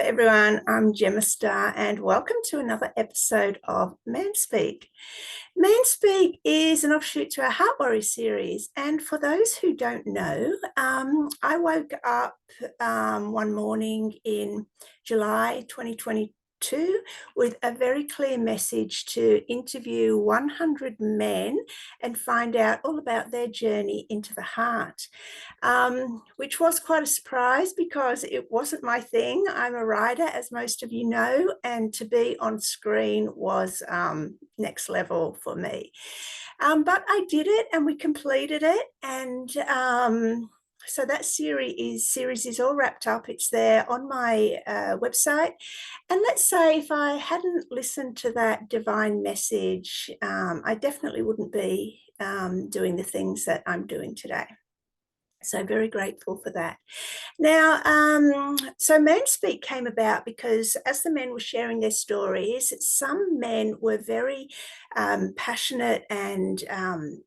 everyone, I'm Gemma Star and welcome to another episode of Manspeak. Manspeak is an offshoot to our Heart Worry series, and for those who don't know, I woke up one morning in July 2022 with a very clear message to interview 100 men and find out all about their journey into the heart. Which was quite a surprise because it wasn't my thing. I'm a writer, as most of you know, and to be on screen was next level for me. But I did it and we completed it. And so that series is all wrapped up. It's there on my website. And let's say if I hadn't listened to that divine message, I definitely wouldn't be doing the things that I'm doing today. So very grateful for that. Now, so Manspeak came about because as the men were sharing their stories, some men were very passionate and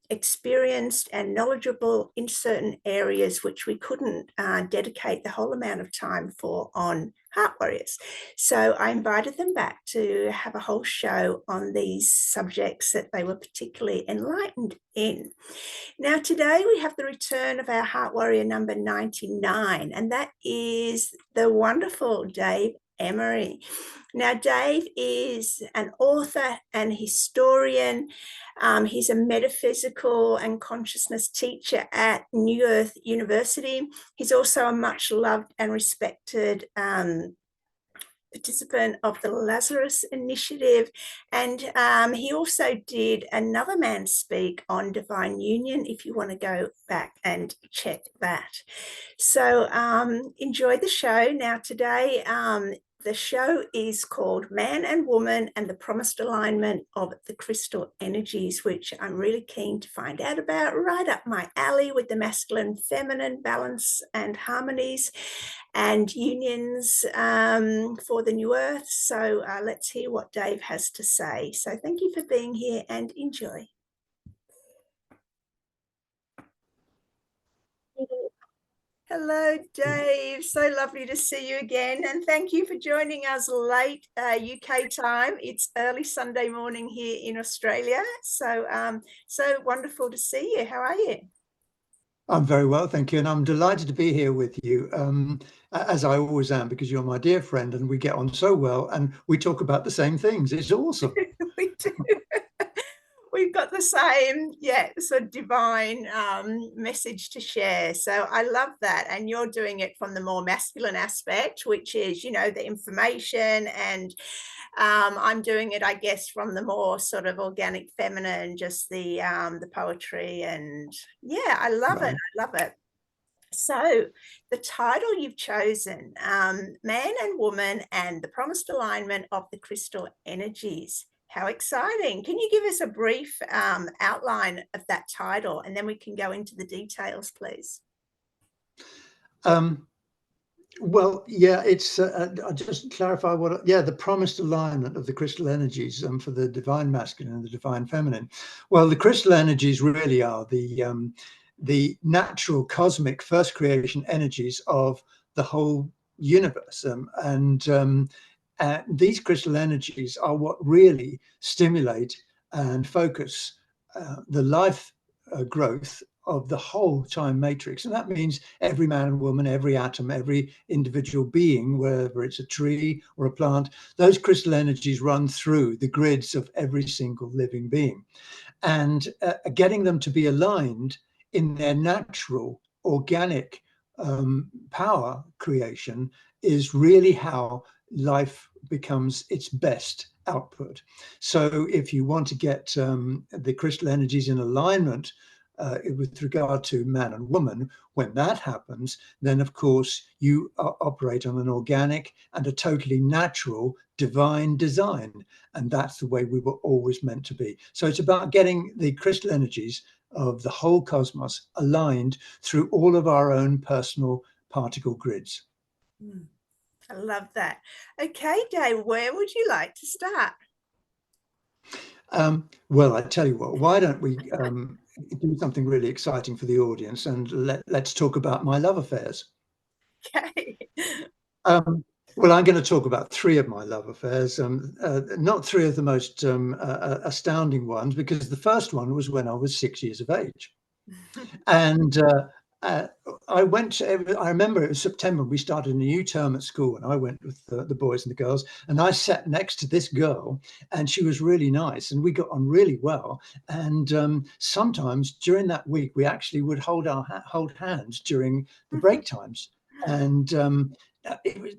experienced and knowledgeable in certain areas which we couldn't dedicate the whole amount of time for on Heart Warriors. So I invited them back to have a whole show on these subjects that they were particularly enlightened in. Now, today we have the return of our Heart Warrior number 99, and that is the wonderful Dave Emery. Now, Dave is an author and historian. He's a metaphysical and consciousness teacher at New Earth University. He's also a much loved and respected participant of the Lazarus Initiative, and he also did another Manspeak on divine union if you want to go back and check that. So enjoy the show. Now today the show is called Man and Woman and the Promised Alignment of the Krystal Energies, which I'm really keen to find out about, right up my alley with the masculine feminine balance and harmonies and unions for the new earth. So let's hear what Dave has to say. So thank you for being here and enjoy. Hello, Dave. So lovely to see you again. And thank you for joining us late UK time. It's early Sunday morning here in Australia. So, so wonderful to see you. How are you? I'm very well, thank you. And I'm delighted to be here with you, as I always am, because you're my dear friend and we get on so well and we talk about the same things. It's awesome. We do. We've got the same, sort of divine message to share. So I love that. And you're doing it from the more masculine aspect, which is, you know, the information, and I'm doing it, I guess, from the more sort of organic feminine, just the poetry. And yeah, I love it. I love it. So the title you've chosen, Man and Woman and the Promised Alignment of the Krystal Energies. How exciting. Can you give us a brief outline of that title, and then we can go into the details, please? Well, yeah, it's, I'll just clarify the promised alignment of the Krystal Energies for the divine masculine and the divine feminine. Well, the Krystal Energies really are the natural cosmic first creation energies of the whole universe. These Krystal energies are what really stimulate and focus the life growth of the whole time matrix. And that means every man and woman, every atom, every individual being, whether it's a tree or a plant, those Krystal energies run through the grids of every single living being. And getting them to be aligned in their natural, organic power creation is really how life becomes its best output. So if you want to get the Krystal energies in alignment with regard to man and woman, when that happens, then of course you operate on an organic and a totally natural divine design. And that's the way we were always meant to be. So it's about getting the Krystal energies of the whole cosmos aligned through all of our own personal particle grids. I love that. Okay, Dave, where would you like to start? Well, I tell you what, why don't we do something really exciting for the audience, and let's talk about my love affairs. Okay. Well, I'm going to talk about three of my love affairs, not three of the most astounding ones, because the first one was when I was 6 years of age. And uh, I remember it was September, we started a new term at school, and I went with the boys and the girls, and I sat next to this girl, and she was really nice, and we got on really well. And sometimes during that week, we actually would hold hands during the break times. And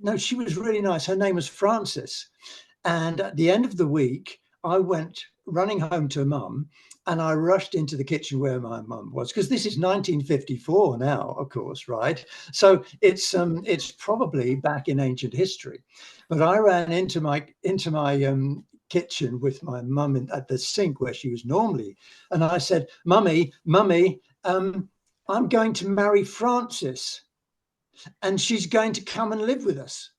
no, she was really nice. Her name was Frances. And at the end of the week, I went running home to mum, and I rushed into the kitchen where my mum was, because this is 1954 now, of course, right? So it's probably back in ancient history. But I ran into my kitchen with my mum at the sink where she was normally, and I said, "Mummy, mummy, I'm going to marry Frances, and she's going to come and live with us."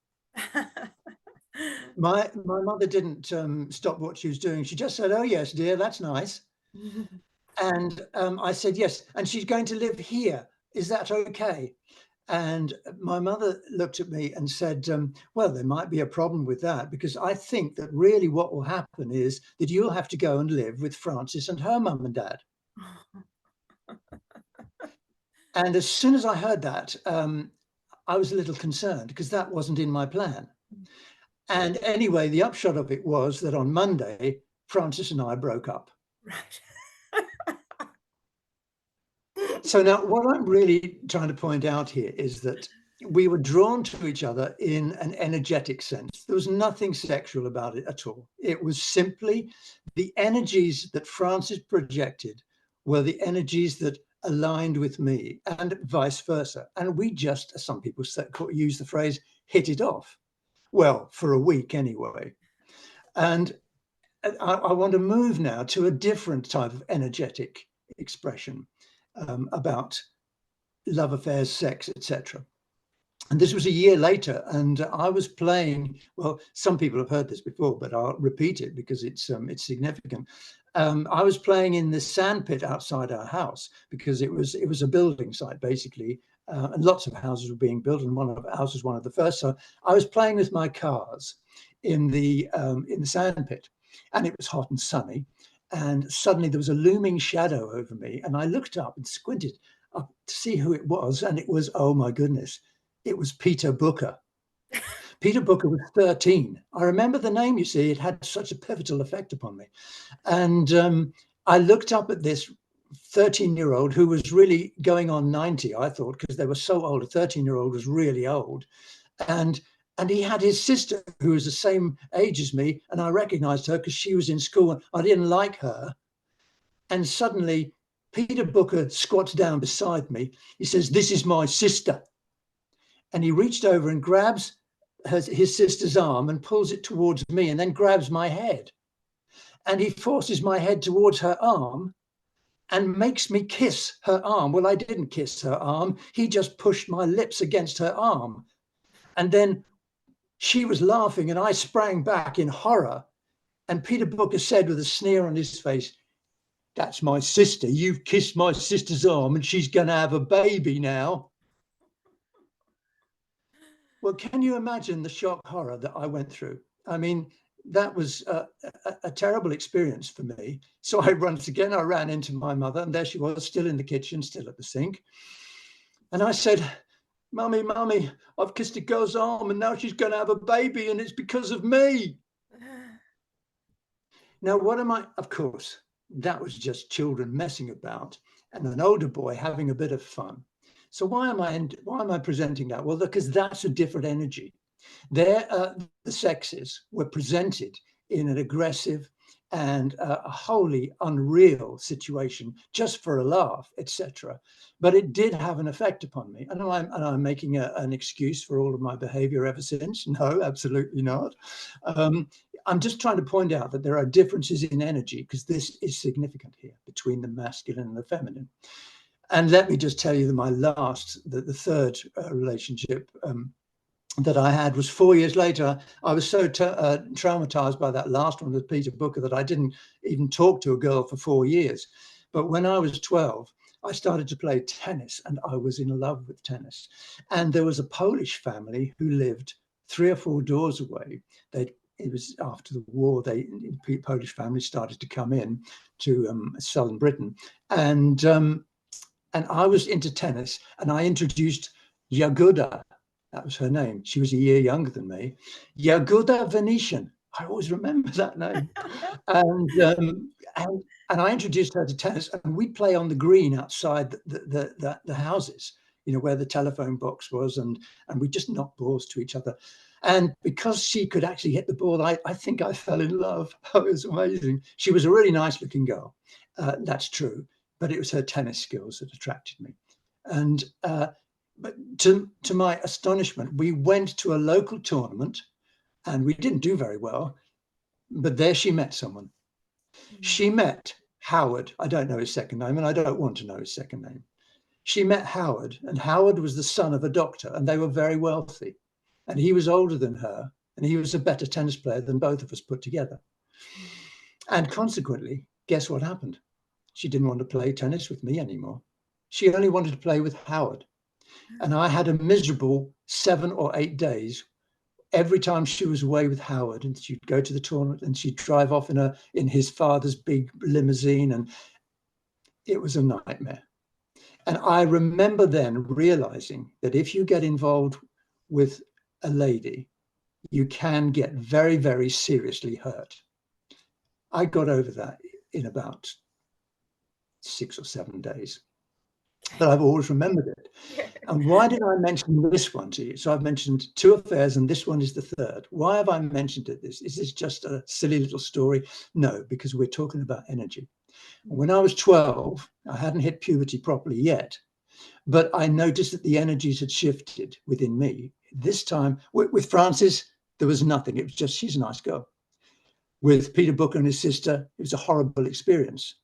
My mother didn't stop what she was doing. She just said, "Oh yes, dear, that's nice." And I said, "Yes, and she's going to live here. Is that okay?" And my mother looked at me and said, "Well, there might be a problem with that, because I think that really what will happen is that you'll have to go and live with Frances and her mum and dad." And as soon as I heard that, I was a little concerned, because that wasn't in my plan. And anyway, the upshot of it was that on Monday, Frances and I broke up. Right. So now what I'm really trying to point out here is that we were drawn to each other in an energetic sense. There was nothing sexual about it at all. It was simply the energies that Frances projected were the energies that aligned with me, and vice versa. And we just, as some people use the phrase, hit it off. Well, for a week anyway. And I want to move now to a different type of energetic expression about love affairs, sex, etc. And this was a year later, and I was playing. Well, some people have heard this before, but I'll repeat it because it's significant. I was playing in the sandpit outside our house, because it was a building site basically, and lots of houses were being built, and one of ours was one of the first. So I was playing with my cars in the sandpit, and it was hot and sunny. And suddenly there was a looming shadow over me, and I looked up and squinted up to see who it was, and it was, oh my goodness, it was Peter Booker. Peter Booker was 13. I remember the name, you see, it had such a pivotal effect upon me. And I looked up at this 13-year-old who was really going on 90, I thought, because they were so old. A 13-year-old was really old. And he had his sister who was the same age as me, and I recognized her because she was in school and I didn't like her. And suddenly Peter Booker squats down beside me. He says, "This is my sister." And he reached over and grabs his sister's arm and pulls it towards me, and then grabs my head. And he forces my head towards her arm and makes me kiss her arm. Well, I didn't kiss her arm. He just pushed my lips against her arm. And then she was laughing, and I sprang back in horror. And Peter Booker said with a sneer on his face, "That's my sister. You've kissed my sister's arm, and she's going to have a baby now." Well, can you imagine the shock horror that I went through? I mean, that was a terrible experience for me. So I ran into my mother, and there she was, still in the kitchen, still at the sink. And I said, "Mummy, mummy, I've kissed a girl's arm, and now she's going to have a baby, and it's because of me." Now, what am I? Of course, that was just children messing about, and an older boy having a bit of fun. So why am I presenting that? Well, because that's a different energy. There, the sexes were presented in an aggressive and a wholly unreal situation, just for a laugh, etc. But it did have an effect upon me. And I'm making an excuse for all of my behavior ever since. No, absolutely not. I'm just trying to point out that there are differences in energy, because this is significant here between the masculine and the feminine. And let me just tell you that the third relationship that I had was 4 years later. I was so traumatized by that last one with Peter Booker that I didn't even talk to a girl for 4 years. But when I was 12, I started to play tennis, and I was in love with tennis. And there was a Polish family who lived 3 or 4 doors away, it was after the war, Polish families started to come in to southern Britain. And I was into tennis, and I introduced Jagoda. That was her name. She was a year younger than me. Jagoda Venetian. I always remember that name. And I introduced her to tennis, and we'd play on the green outside the houses, where the telephone box was, and we just knocked balls to each other. And because she could actually hit the ball, I think I fell in love. It was amazing. She was a really nice looking girl. That's true. But it was her tennis skills that attracted me. And but to my astonishment, we went to a local tournament, and we didn't do very well. But there she met someone. She met Howard. I don't know his second name, and I don't want to know his second name. She met Howard, and Howard was the son of a doctor, and they were very wealthy. And he was older than her, and he was a better tennis player than both of us put together. And consequently, guess what happened? She didn't want to play tennis with me anymore. She only wanted to play with Howard. And I had a miserable 7 or 8 days every time she was away with Howard, and she'd go to the tournament and she'd drive off in his father's big limousine, and it was a nightmare. And I remember then realizing that if you get involved with a lady, you can get very, very seriously hurt. I got over that in about 6 or 7 days, but I've always remembered it. And why did I mention this one to you? So I've mentioned 2 affairs, and this one is the third. Why have I mentioned it? Is this just a silly little story? No, because we're talking about energy. When I was 12, I hadn't hit puberty properly yet, but I noticed that the energies had shifted within me. This time, with Frances, there was nothing. It was just, she's a nice girl. With Peter Booker and his sister, it was a horrible experience.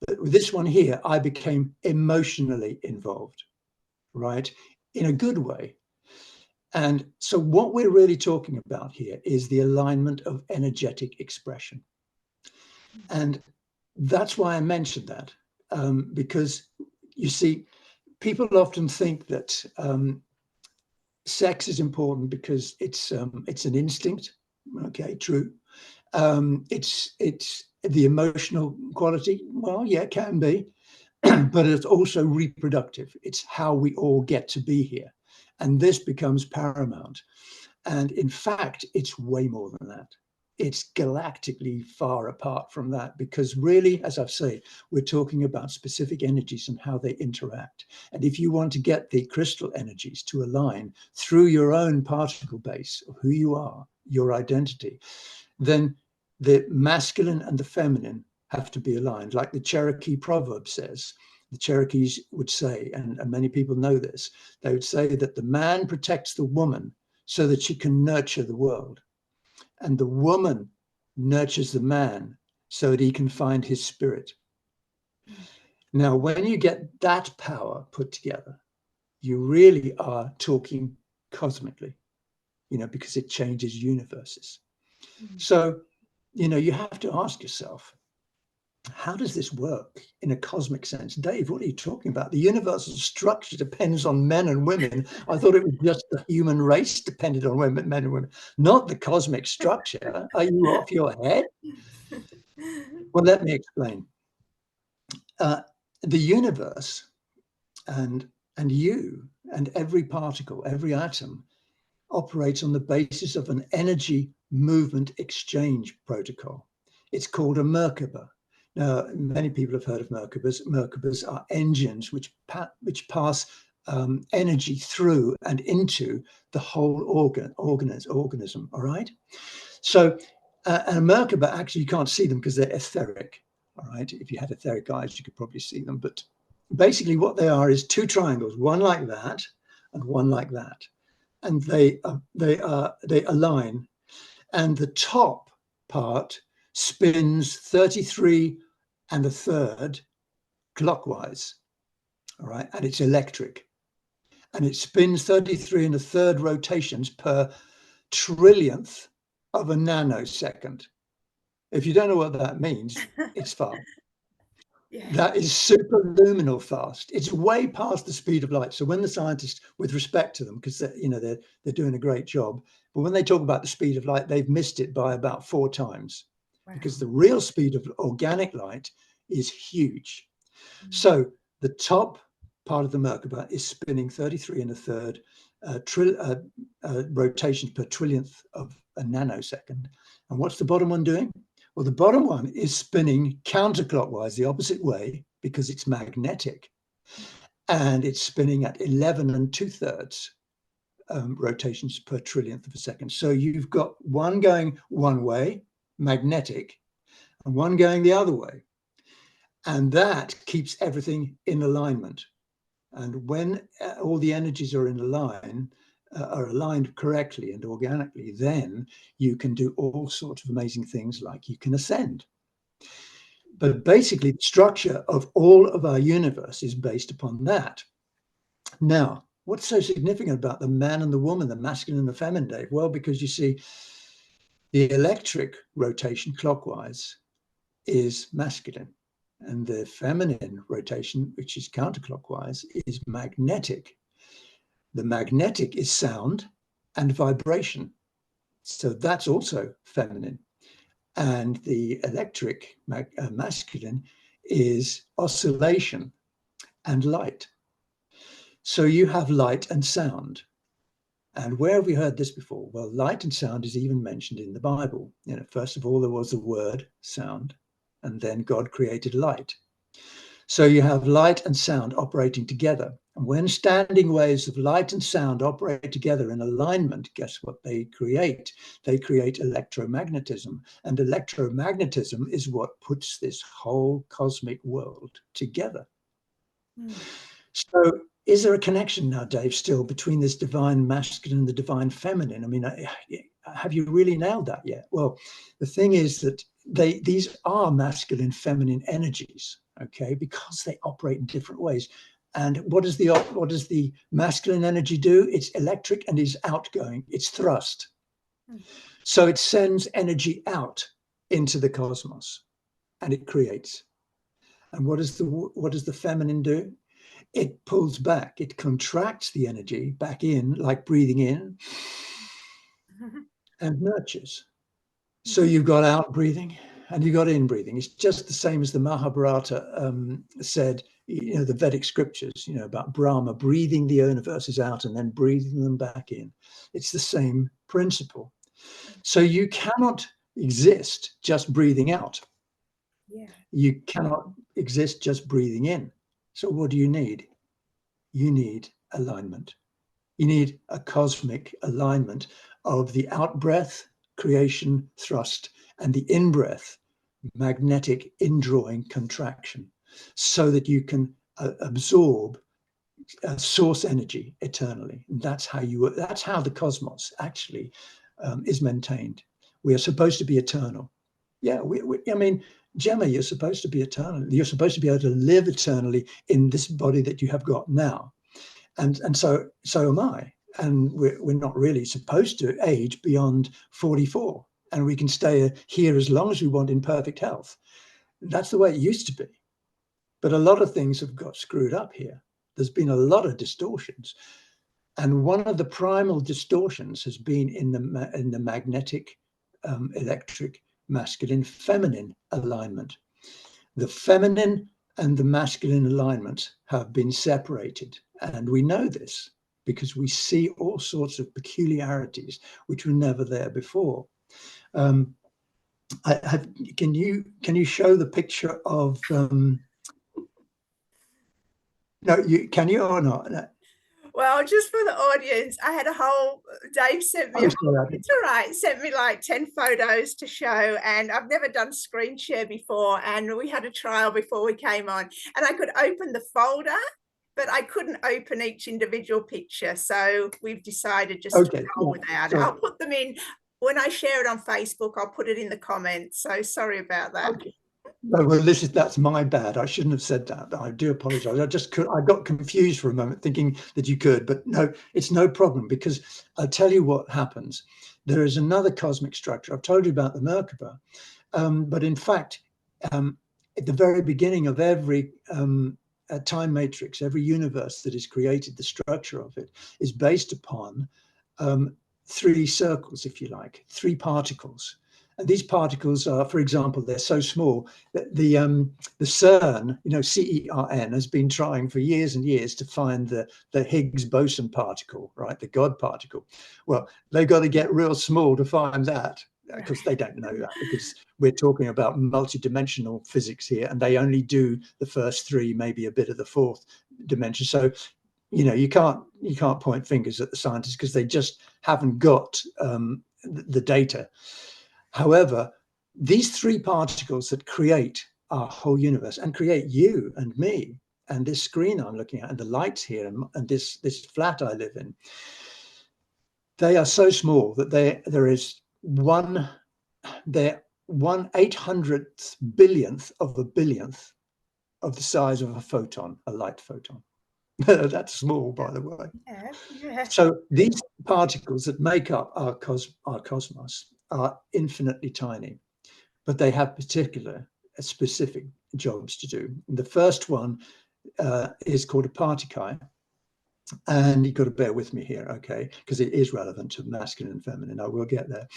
But with this one here, I became emotionally involved, right? In a good way. And so what we're really talking about here is the alignment of energetic expression. And that's why I mentioned that, because you see, people often think that sex is important because it's an instinct. Okay, true. It's the emotional quality. Well, yeah, it can be, but it's also reproductive. It's how we all get to be here. And this becomes paramount. And in fact, it's way more than that. It's galactically far apart from that, because really, as I've said, we're talking about specific energies and how they interact. And if you want to get the crystal energies to align through your own particle base of who you are, your identity, then the masculine and the feminine have to be aligned. Like the Cherokee proverb says, the Cherokees would say, and many people know this, they would say that the man protects the woman so that she can nurture the world. And the woman nurtures the man so that he can find his spirit. Now, when you get that power put together, you really are talking cosmically, because it changes universes. So, you have to ask yourself, how does this work in a cosmic sense? Dave, what are you talking about? The universal structure depends on men and women. I thought it was just the human race depended on men and women, not the cosmic structure. Are you off your head? Well, let me explain. The universe and you and every particle, every atom operates on the basis of an energy movement exchange protocol. It's called a merkaba. Now, many people have heard of merkabas. Merkabas are engines which pass energy through and into the whole organism, all right? So, and a merkaba, actually, you can't see them because they're etheric, all right? If you had etheric eyes, you could probably see them. But basically what they are is 2 triangles, one like that and one like that. And they align, and the top part spins 33 1/3 clockwise, all right, and it's electric, and it spins 33 1/3 rotations per trillionth of a nanosecond. If you don't know what that means, it's fast. Yeah. That is superluminal fast. It's way past the speed of light. So when the scientists, with respect to them, because they're doing a great job, but when they talk about the speed of light, they've missed it by about 4 times, Wow. because the real speed of organic light is huge. So the top part of the merkaba is spinning 33 and a third rotations per trillionth of a nanosecond. And what's the bottom one doing? Well, the bottom one is spinning counterclockwise, the opposite way, because it's magnetic. And it's spinning at 11 and 2/3 rotations per trillionth of a second. So you've got one going one way, magnetic, and one going the other way. And that keeps everything in alignment. And when all the energies are in a line, are aligned correctly and organically, then you can do all sorts of amazing things, like you can ascend. But basically, the structure of all of our universe is based upon that. Now, what's so significant about the man and the woman, the masculine and the feminine, Dave? Well, because you see, the electric rotation clockwise is masculine, and the feminine rotation, which is counterclockwise, is magnetic. The magnetic is sound and vibration. So that's also feminine. And the electric masculine is oscillation and light. So you have light and sound. And where have we heard this before? Well, light and sound is even mentioned in the Bible. First of all, there was the word sound, and then God created light. So you have light and sound operating together. And when standing waves of light and sound operate together in alignment, guess what they create? They create electromagnetism. And electromagnetism is what puts this whole cosmic world together. So is there a connection now, Dave, still between this divine masculine and the divine feminine? I mean, have you really nailed that yet? Well, the thing is that these are masculine, feminine energies, okay, because they operate in different ways. And what does the masculine energy do? It's electric and is outgoing. It's thrust. So it sends energy out into the cosmos, and it creates. And what does the feminine do? It pulls back. It contracts the energy back in, like breathing in, and nurtures. So you've got out breathing and you've got in breathing. It's just the same as the Mahabharata said, the Vedic scriptures, about Brahma breathing the universes out and then breathing them back in. It's the same principle. So you cannot exist just breathing out. Yeah. You cannot exist just breathing in. So what do you need? You need alignment. You need a cosmic alignment of the out-breath, creation, thrust, and the in-breath, magnetic indrawing, contraction, so that you can absorb source energy eternally. That's how the cosmos actually is maintained. We are supposed to be eternal. Yeah, I mean, Gemma, you're supposed to be eternal. You're supposed to be able to live eternally in this body that you have got now. And so am I. And we're not really supposed to age beyond 44. And we can stay here as long as we want in perfect health. That's the way it used to be. But a lot of things have got screwed up here. There's been a lot of distortions. And one of the primal distortions has been in the magnetic, electric, masculine, feminine alignment. The feminine and the masculine alignment have been separated. And we know this because we see all sorts of peculiarities which were never there before. Can you show the picture of can you or not? Well, just for the audience, I had Dave sent me it's all right, sent me like 10 photos to show, and I've never done screen share before, and we had a trial before we came on, and I could open the folder, but I couldn't open each individual picture, so we've decided just to roll without it. I'll put them in, when I share it on Facebook, I'll put it in the comments, so sorry about that. Okay. Well, that's my bad. I shouldn't have said that. I do apologize. I got confused for a moment thinking that you could, but no, it's no problem, because I'll tell you what happens. There is another cosmic structure. I've told you about the merkaba, but in fact, at the very beginning of every time matrix, every universe that is created, the structure of it is based upon three circles, if you like, three particles. And these particles are, for example, they're so small that the CERN, CERN, has been trying for years and years to find the Higgs boson particle, right, the God particle. Well, they've got to get real small to find that. Because they don't know that, because we're talking about multi-dimensional physics here, and they only do the first three, maybe a bit of the fourth dimension. So, you can't point fingers at the scientists because they just haven't got the data. However, these three particles that create our whole universe and create you and me and this screen I'm looking at and the lights here and this flat I live in, they are so small that there is they're 1/800th billionth of a billionth of the size of a photon, a light photon. That's small, by the way. Yeah. So these particles that make up our cosmos are infinitely tiny, but they have specific jobs to do. The first one is called a particle. And you've got to bear with me here, okay, because it is relevant to masculine and feminine. I will get there.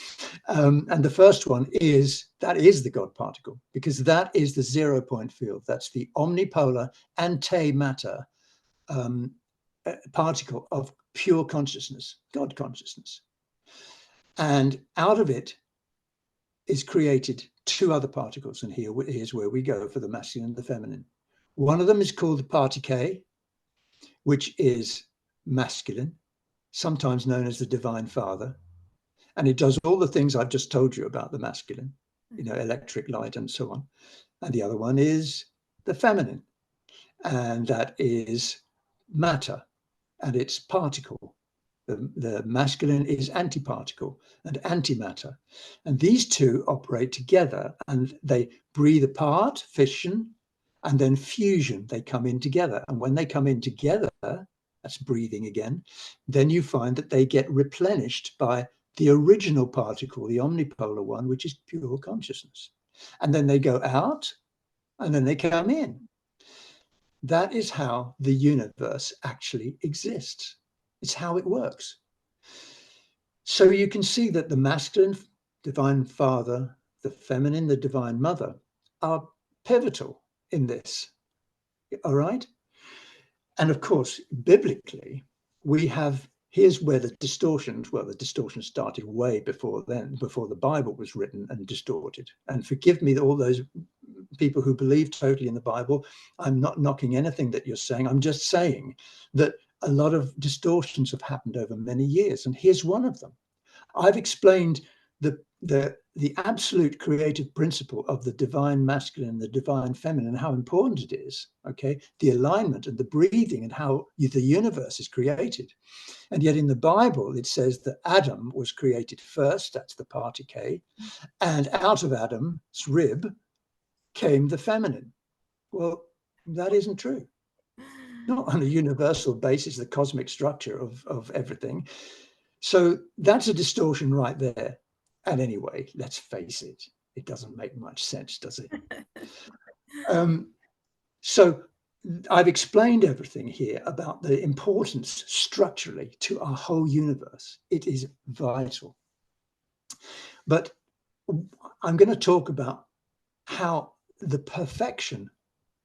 And the first one is the God particle, because that is the 0 point field. That's the omnipolar antimatter particle of pure consciousness, God consciousness. And out of it is created two other particles. And here's where we go for the masculine and the feminine. One of them is called the particle, which is masculine, sometimes known as the Divine Father. And it does all the things I've just told you about the masculine, electric light and so on. And the other one is the feminine, and that is matter, and it's particle. The masculine is antiparticle and antimatter. And these two operate together, and they breathe apart, fission, and then fusion. They come in together. And when they come in together, that's breathing again, then you find that they get replenished by the original particle, the omnipolar one, which is pure consciousness. And then they go out, and then they come in. That is how the universe actually exists. It's how it works. So you can see that the masculine, Divine Father, the feminine, the Divine Mother, are pivotal in this. All right? And of course, biblically, here's where the distortions started way before then, before the Bible was written and distorted. And forgive me, all those people who believe totally in the Bible, I'm not knocking anything that you're saying. I'm just saying that a lot of distortions have happened over many years. And here's one of them. I've explained the absolute creative principle of the divine masculine and the divine feminine, how important it is, okay? The alignment and the breathing and how the universe is created. And yet in the Bible, it says that Adam was created first, that's the particle, and out of Adam's rib came the feminine. Well, that isn't true. Not on a universal basis, the cosmic structure of everything. So that's a distortion right there. And anyway, let's face it, it doesn't make much sense, does it? So I've explained everything here about the importance structurally to our whole universe. It is vital. But I'm going to talk about how the perfection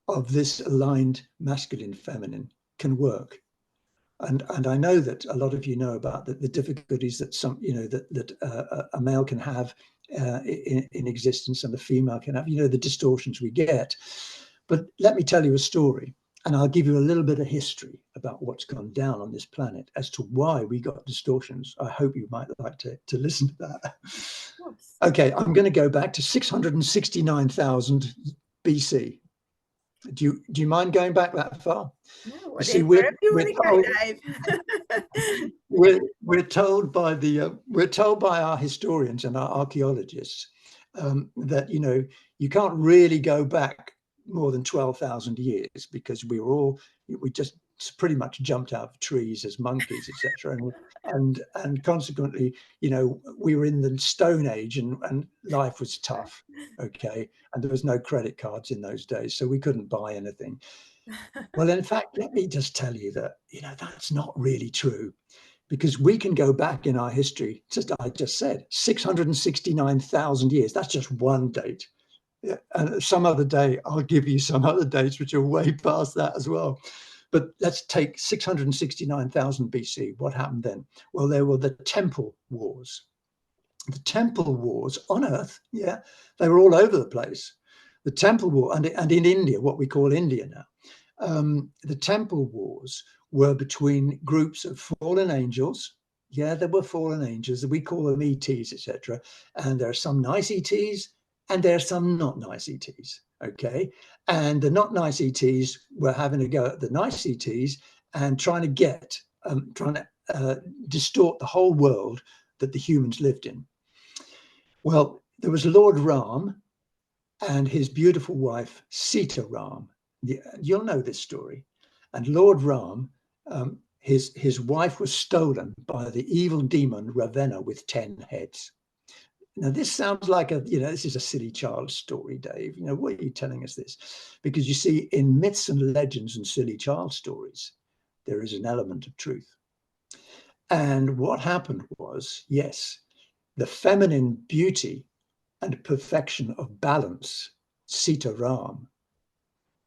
of this aligned masculine feminine can work. And I know that a lot of you know about the difficulties that a male can have in existence and a female can have, the distortions we get. But let me tell you a story, and I'll give you a little bit of history about what's gone down on this planet as to why we got distortions. I hope you might like to listen to that. Okay, I'm going to go back to 669,000 BC. Do you mind going back that far? No, wherever you want to go, Dave. we're told by our historians and our archaeologists that you can't really go back more than 12,000 years because we pretty much jumped out of trees as monkeys, etc. And consequently, you know, we were in the Stone Age, and life was tough. Okay, and there was no credit cards in those days, so we couldn't buy anything. Well, in fact, let me just tell you that, you know, that's not really true, because we can go back in our history, just I just said, 669,000 years. That's just one date. Yeah, and some other day, I'll give you some other dates which are way past that as well. But let's take 669,000 BC. What happened then? Well, there were the Temple Wars. The Temple Wars on Earth, yeah, they were all over the place. The Temple War, and in India, what we call India now, the Temple Wars were between groups of fallen angels. Yeah, there were fallen angels. We call them ETs, etc. And there are some nice ETs, and there are some not nice ETs. Okay, and the not nice ETs were having a go at the nice ETs and trying to distort the whole world that the humans lived in. Well, there was Lord Ram and his beautiful wife Sita Ram. You'll know this story. And Lord Ram, his wife was stolen by the evil demon Ravenna with 10 heads. Now, this sounds like this is a silly child's story, Dave. You know, why are you telling us this? Because you see, in myths and legends and silly child stories, there is an element of truth. And what happened was, yes, the feminine beauty and perfection of balance, Sita Ram,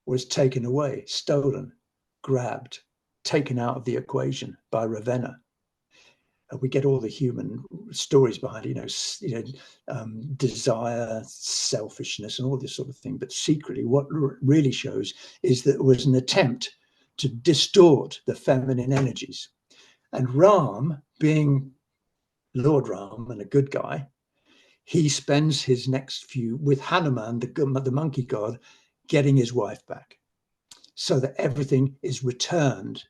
was taken away, stolen, grabbed, taken out of the equation by Ravenna. We get all the human stories behind it, desire, selfishness, and all this sort of thing. But secretly, what really shows is that it was an attempt to distort the feminine energies. And Ram, being Lord Ram and a good guy, he spends his next few with Hanuman, the monkey god, getting his wife back, so that everything is returned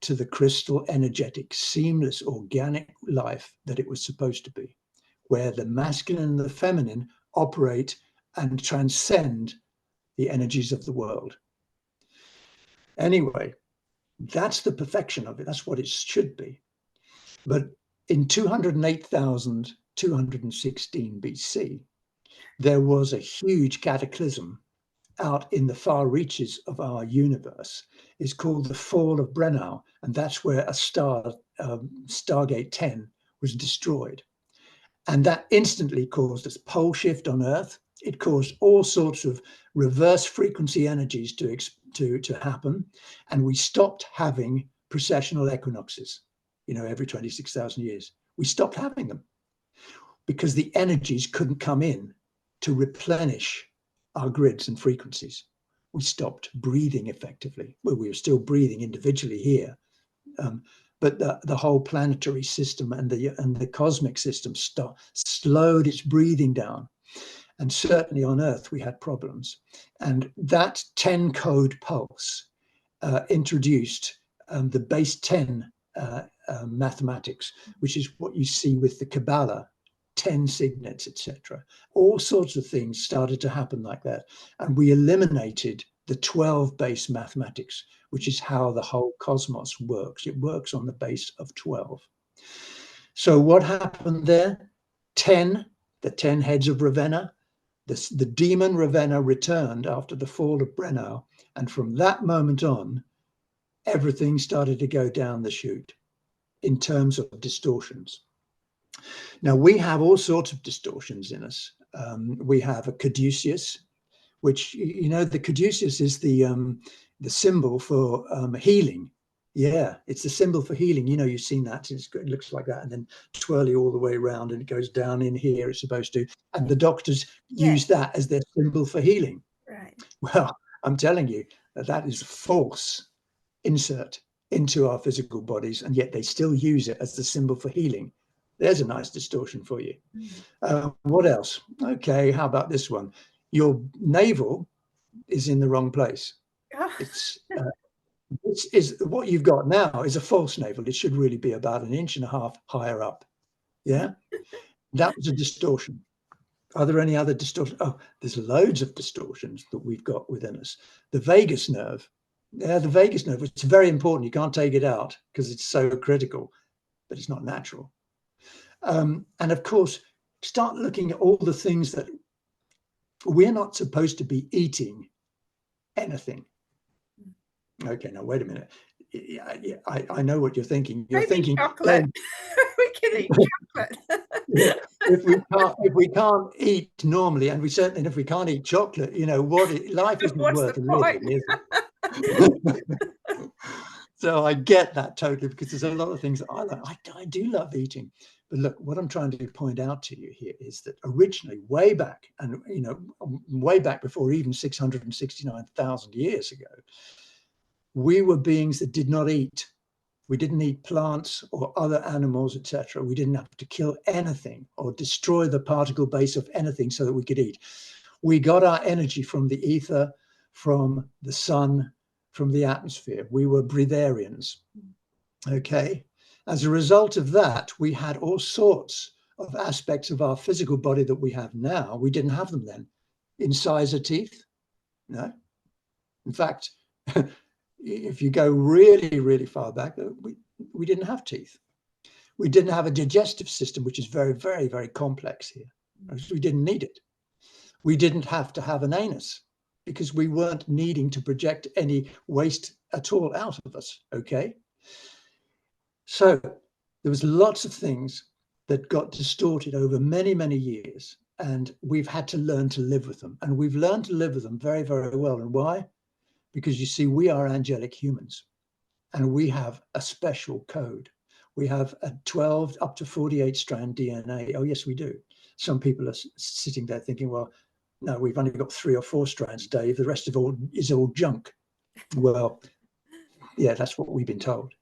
to the crystal, energetic, seamless, organic life that it was supposed to be, where the masculine and the feminine operate and transcend the energies of the world. Anyway, that's the perfection of it. That's what it should be. But in 208,216 BC, there was a huge cataclysm out in the far reaches of our universe. Is called the Fall of Brennau, and that's where a star, Stargate 10, was destroyed. And that instantly caused a pole shift on Earth. It caused all sorts of reverse frequency energies to happen, and we stopped having precessional equinoxes, every 26,000 years. We stopped having them because the energies couldn't come in to replenish our grids and frequencies. We stopped breathing effectively. Well, we were still breathing individually here, but the whole planetary system and the cosmic system slowed its breathing down. And certainly on Earth, we had problems. And that 10 code pulse introduced the base 10 mathematics, which is what you see with the Kabbalah, 10 signets, etc. All sorts of things started to happen like that. And we eliminated the 12 base mathematics, which is how the whole cosmos works. It works on the base of 12. So what happened there? 10, the 10 heads of Ravenna, the demon Ravenna returned after the fall of Brennau. And from that moment on, everything started to go down the chute in terms of distortions. Now, we have all sorts of distortions in us. We have a caduceus, which, the caduceus is the symbol for healing. Yeah, it's the symbol for healing. You've seen that. It looks like that, and then twirly all the way around, and it goes down in here. It's supposed to, and the doctors use that as their symbol for healing. Right. Well, I'm telling you that is a false insert into our physical bodies, and yet they still use it as the symbol for healing. There's a nice distortion for you. What else? Okay, how about this one? Your navel is in the wrong place. It's what you've got now is a false navel. It should really be about 1.5 inches higher up. Yeah, that was a distortion. Are there any other distortions? Oh, there's loads of distortions that we've got within us. The vagus nerve The vagus nerve, it's very important. You can't take it out because it's so critical, but it's not natural. And of course, start looking at all the things that we're not supposed to be eating anything. Okay, now wait a minute. I know what you're thinking. You're Maybe thinking, chocolate. We can eat chocolate. yeah, if we can't eat normally, and we certainly, if we can't eat chocolate, you know what? Life isn't What's worth the living, point? is it? So I get that totally, because there's a lot of things that I like. I do love eating, but look, what I'm trying to point out to you here is that originally, way back, and you know, way back before even 669,000 years ago, we were beings that did not eat. We didn't eat plants or other animals, etc. We didn't have to kill anything or destroy the particle base of anything so that we could eat. We got our energy from the ether, from the sun, from the atmosphere. We were breatharians. Okay. As a result of that, we had all sorts of aspects of our physical body that we have now. We didn't have them then. Incisor teeth? No. In fact, if you go really, really far back, we didn't have teeth. We didn't have a digestive system, which is very, very, very complex here. We didn't need it. We didn't have to have an anus because we weren't needing to project any waste at all out of us, okay? So there was lots of things that got distorted over many, many years, and we've had to learn to live with them. And we've learned to live with them very, very well. And why? Because you see, we are angelic humans, and we have a special code. We have a 12 up to 48 strand DNA. Oh, yes, we do. Some people are sitting there thinking, well, no, we've only got 3 or 4 strands, Dave. The rest of all is all junk. Well, yeah, that's what we've been told.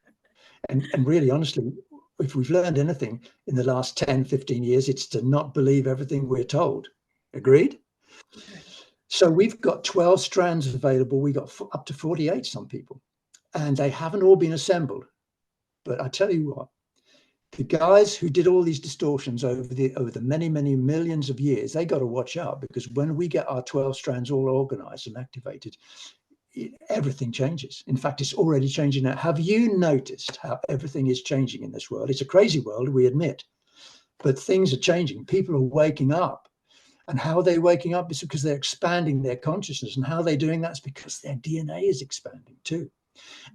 And really, honestly, if we've learned anything in the last 10, 15 years, it's to not believe everything we're told. Agreed? Okay. So we've got 12 strands available. We got up to 48, some people, and they haven't all been assembled. But I tell you what, the guys who did all these distortions over the many, many millions of years, they got to watch out, because when we get our 12 strands all organized and activated, everything changes. In fact, it's already changing now. Have you noticed how everything is changing in this world? It's a crazy world, we admit, but things are changing. People are waking up. And how are they waking up? It's because they're expanding their consciousness. And how are they doing that? It's because their DNA is expanding too.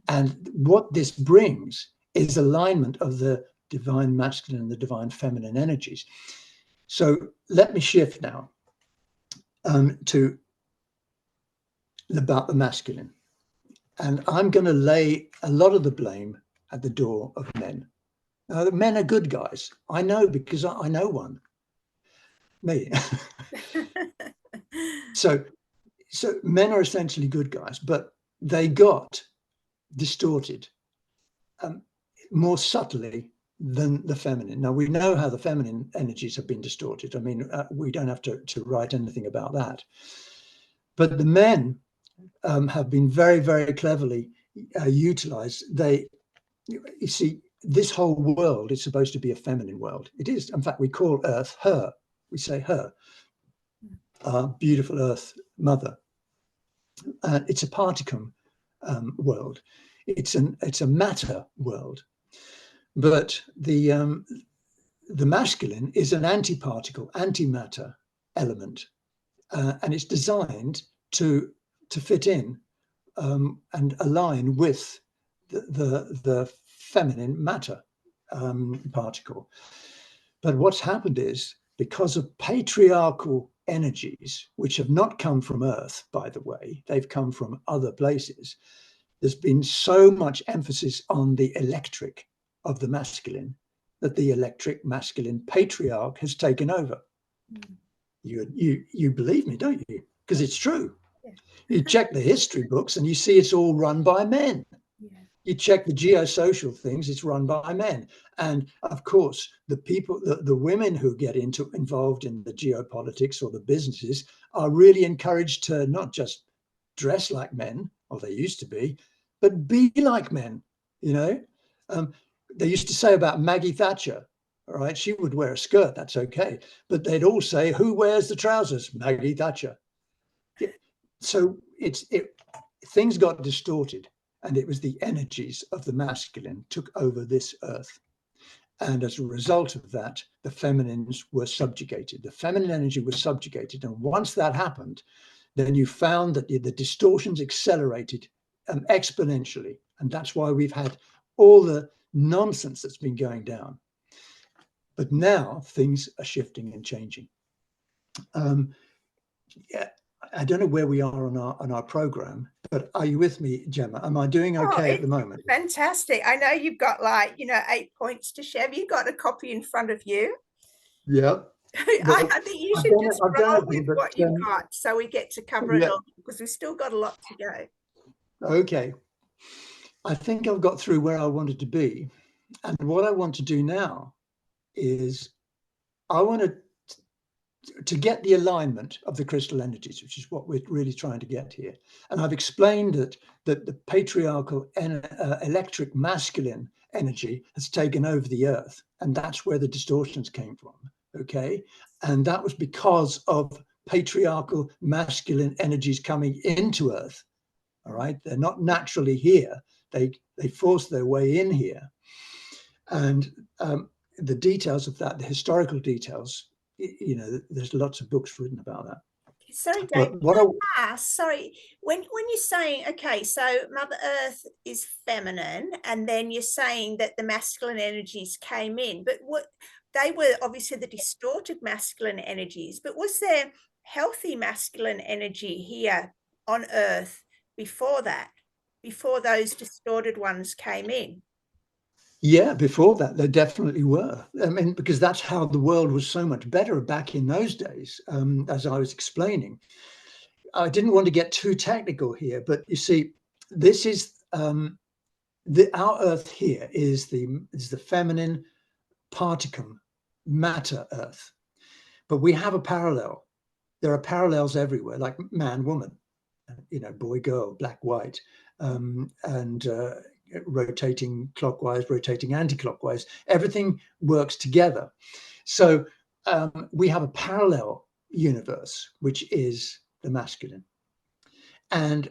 And what this brings is alignment of the divine masculine and the divine feminine energies. So let me shift now to about the masculine. And I'm going to lay a lot of the blame at the door of men. The men are good guys. I know, because I know one. Me. So men are essentially good guys, but they got distorted more subtly than the feminine. Now, we know how the feminine energies have been distorted. I mean, we don't have to write anything about that. But the men have been very, very cleverly utilized. You see, this whole world is supposed to be a feminine world. It is. In fact, we call Earth her. We say her, our beautiful Earth mother. It's a particum world. It's a matter world. But the masculine is an antiparticle, antimatter element, and it's designed to fit in and align with the feminine matter particle. But what's happened is, because of patriarchal energies, which have not come from Earth, by the way, they've come from other places, there's been so much emphasis on the electric of the masculine that the electric masculine patriarch has taken over. You believe me, don't you? Because it's true. Yeah. You check the history books and you see it's all run by men. Yeah. You check the geosocial things, it's run by men. And of course, the people, the women who get involved in the geopolitics or the businesses are really encouraged to not just dress like men, or they used to be, but be like men, you know? They used to say about Maggie Thatcher, all right, she would wear a skirt, that's okay. But they'd all say, who wears the trousers? Maggie Thatcher. So things got distorted, and it was the energies of the masculine took over this earth. And as a result of that, the feminines were subjugated. The feminine energy was subjugated. And once that happened, then you found that the distortions accelerated exponentially. And that's why we've had all the nonsense that's been going down. But now things are shifting and changing. Yeah, I don't know where we are on our program, but are you with me, Gemma? Am I doing okay at the moment? Fantastic. I know you've got 8 points to share. Have you got a copy in front of you? Yeah. Well, I think you should just roll with what you've got so we get to cover it all, because we've still got a lot to go. Okay. I think I've got through where I wanted to be. And what I want to do now is I want to get the alignment of the crystal energies, which is what we're really trying to get here. And I've explained that the patriarchal electric masculine energy has taken over the earth. And that's where the distortions came from. Okay. And that was because of patriarchal masculine energies coming into earth. All right. They're not naturally here. They force their way in here. And the details of that, the historical details, there's lots of books written about that. Sorry, Dave, when you're saying, okay, so Mother Earth is feminine, and then you're saying that the masculine energies came in, but they were obviously the distorted masculine energies, but was there healthy masculine energy here on Earth before that, before those distorted ones came in? Yeah, before that, there definitely were. I mean, because that's how the world was so much better back in those days, as I was explaining. I didn't want to get too technical here, but you see, this is our Earth here is the feminine particum matter Earth. But we have a parallel. There are parallels everywhere, like man, woman, boy, girl, black, white, and rotating clockwise, rotating anti-clockwise. Everything works together. So we have a parallel universe, which is the masculine. And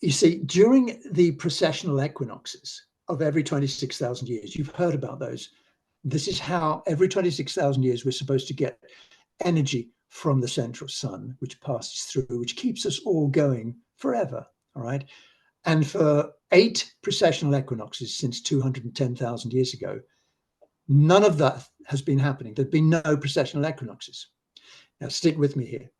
you see, during the precessional equinoxes of every 26,000 years, you've heard about those. This is how every 26,000 years we're supposed to get energy from the central sun, which passes through, which keeps us all going forever. All right. And for 8 precessional equinoxes since 210,000 years ago, none of that has been happening. There've been no precessional equinoxes. Now, stick with me here,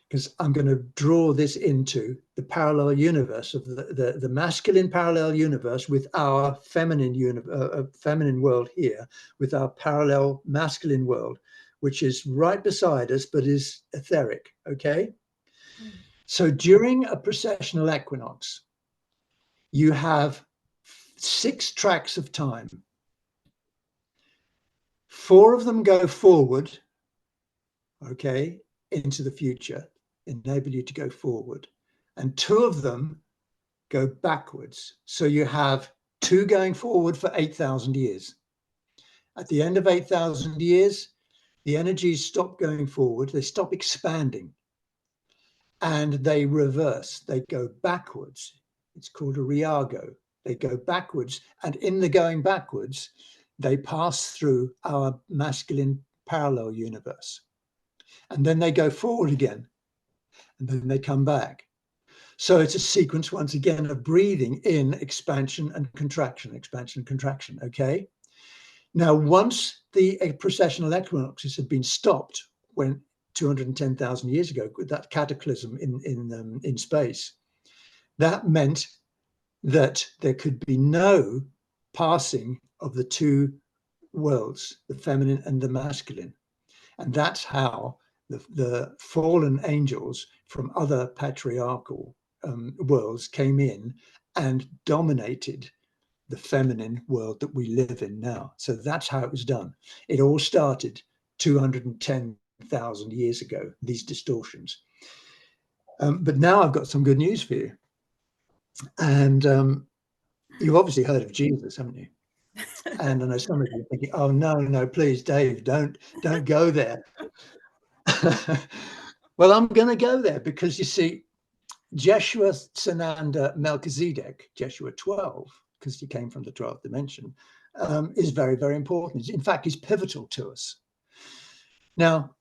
because I'm going to draw this into the parallel universe of the masculine parallel universe with our feminine world here, with our parallel masculine world, which is right beside us, but is etheric. Okay. So during a precessional equinox, you have 6 tracks of time. 4 of them go forward, okay, into the future, enable you to go forward. And 2 of them go backwards. So you have 2 going forward for 8,000 years. At the end of 8,000 years, the energies stop going forward, they stop expanding, and they reverse, they go backwards. It's called a reago. They go backwards, and in the going backwards, they pass through our masculine parallel universe. And then they go forward again, and then they come back. So it's a sequence, once again, of breathing in, expansion and contraction, okay? Now, once the precessional equinoxes had been stopped when 210,000 years ago, with that cataclysm in space, that meant that there could be no passing of the 2 worlds, the feminine and the masculine. And that's how the fallen angels from other patriarchal worlds came in and dominated the feminine world that we live in now. So that's how it was done. It all started 210,000 years ago, these distortions. But now I've got some good news for you. And you've obviously heard of Jesus, haven't you? And I know some of you are thinking, oh, no, please, Dave, don't go there. Well, I'm going to go there because, you see, Yeshua Sananda Melchizedek, Yeshua 12, because he came from the 12th dimension, is very, very important. In fact, he's pivotal to us. Now,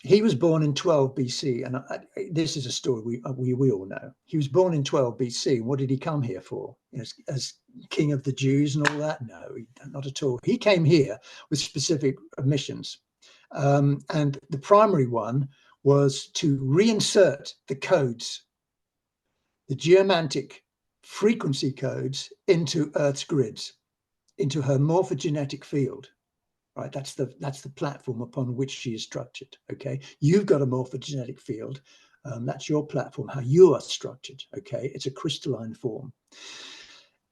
he was born in 12 BC, and this is a story we all know. He was born in 12 BC. What did he come here for? You know, as king of the Jews and all that? No, not at all. He came here with specific missions. And the primary one was to reinsert the codes, the geomantic frequency codes, into Earth's grids, into her morphogenetic field. Right, that's the platform upon which she is structured. Okay, you've got a morphogenetic field. That's your platform, how you are structured. Okay, it's a crystalline form,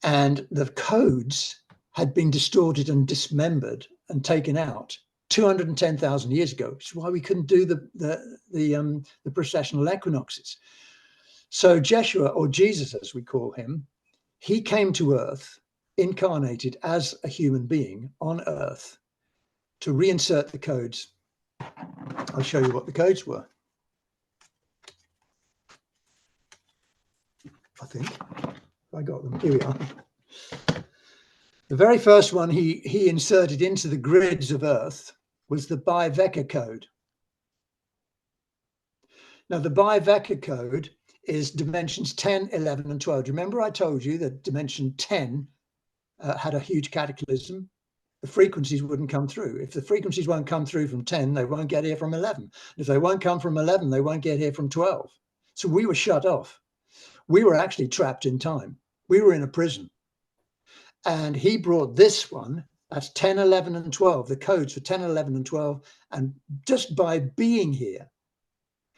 and the codes had been distorted and dismembered and taken out 210,000 years ago, which is why we couldn't do the processional equinoxes. So Yeshua, or Jesus as we call him, he came to Earth, incarnated as a human being on Earth, to reinsert the codes. I'll show you what the codes were. I think I got them. Here we are. The very first one he inserted into the grids of Earth was the Bi-Vecca code. Now, the Bi-Vecca code is dimensions 10, 11, and 12. Do you remember I told you that dimension 10 had a huge cataclysm? The frequencies wouldn't come through. If the frequencies won't come through from 10, they won't get here from 11. If they won't come from 11, they won't get here from 12. So we were shut off. We were actually trapped in time. We were in a prison. And he brought this one, that's 10, 11, and 12, the codes for 10, 11, and 12. And just by being here,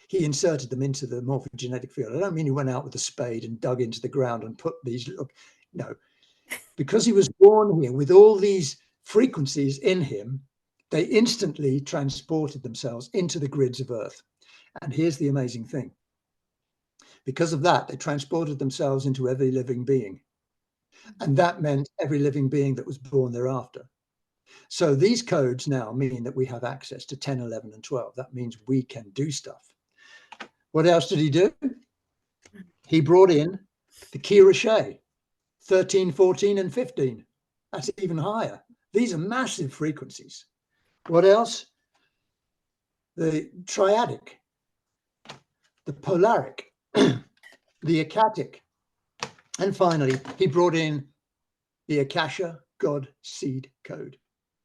he inserted them into the morphogenetic field. I don't mean he went out with a spade and dug into the ground and put these, no. Because he was born here with all these frequencies in him, they instantly transported themselves into the grids of Earth. And here's the amazing thing. Because of that, they transported themselves into every living being. And that meant every living being that was born thereafter. So these codes now mean that we have access to 10, 11, and 12. That means we can do stuff. What else did he do? He brought in the Kirashe, 13, 14, and 15. That's even higher. These are massive frequencies. What else? The triadic, the polaric, the achatic. And finally, he brought in the Akasha God Seed Code.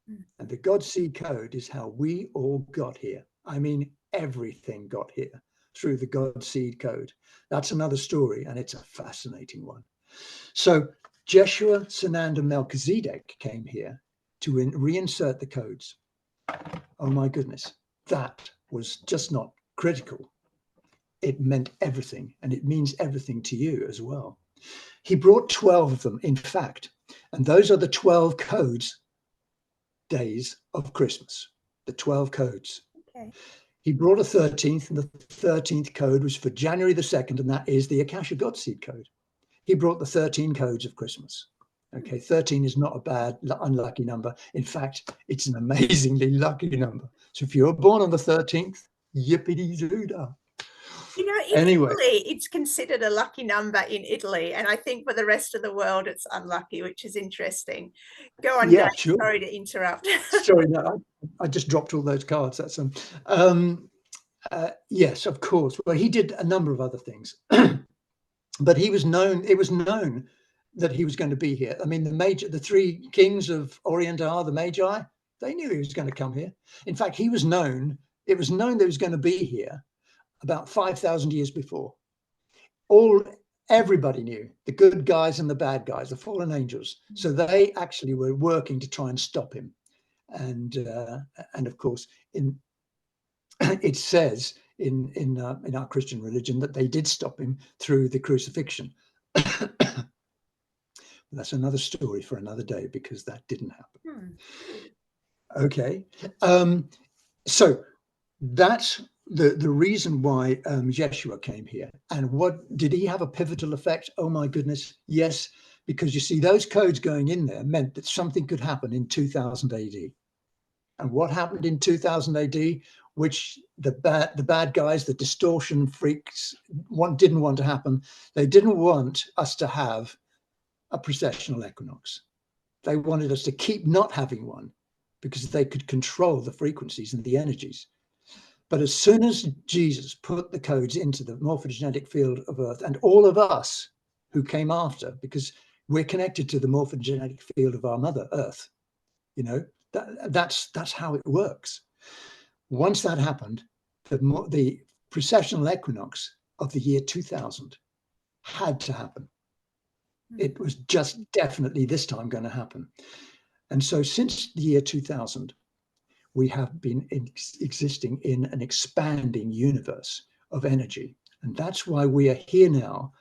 And the God Seed Code is how we all got here. I mean, everything got here through the God Seed Code. That's another story, and it's a fascinating one. So Yeshua Sananda Melchizedek came here to reinsert the codes. Oh my goodness, that was just not critical. It meant everything, and it means everything to you as well. He brought 12 of them, in fact, and those are the 12 codes days of Christmas, the 12 codes. Okay. He brought a 13th, and the 13th code was for January the 2nd, and that is the Akasha Godseed code. He brought the 13 codes of Christmas. Okay, 13 is not a bad, unlucky number. In fact, it's an amazingly lucky number. So if you were born on the 13th, yippity-doo-dah. You know, in Anyway, Italy, it's considered a lucky number in Italy. And I think for the rest of the world, it's unlucky, which is interesting. Go on, yeah, Dave. sure. Sorry to interrupt. Sorry, no, I just dropped all those cards. That's yes, of course. Well, he did a number of other things, but he was known. It was known that he was going to be here. I mean, the three kings of Orient are the Magi. They knew he was going to come here. In fact, he was known. It was known that he was going to be here about 5,000 years before. Everybody knew, the good guys and the bad guys, the fallen angels. So they actually were working to try and stop him. And of course, it says in our Christian religion that they did stop him through the crucifixion. That's another story for another day, because that didn't happen. Okay, so that's the reason why Yeshua came here. And what did he have a pivotal effect? Oh my goodness, yes, because you see, those codes going in there meant that something could happen in 2000 AD. And what happened in 2000 AD which the bad guys, the distortion freaks, didn't want to happen. They didn't want us to have a precessional equinox. They wanted us to keep not having one because they could control the frequencies and the energies. But as soon as Jesus put the codes into the morphogenetic field of Earth, and all of us who came after, because we're connected to the morphogenetic field of our mother Earth, you know, that's how it works. Once that happened, the precessional equinox of the year 2000 had to happen. It was just definitely this time going to happen. And so since the year 2000, we have been existing in an expanding universe of energy. And that's why we are here now,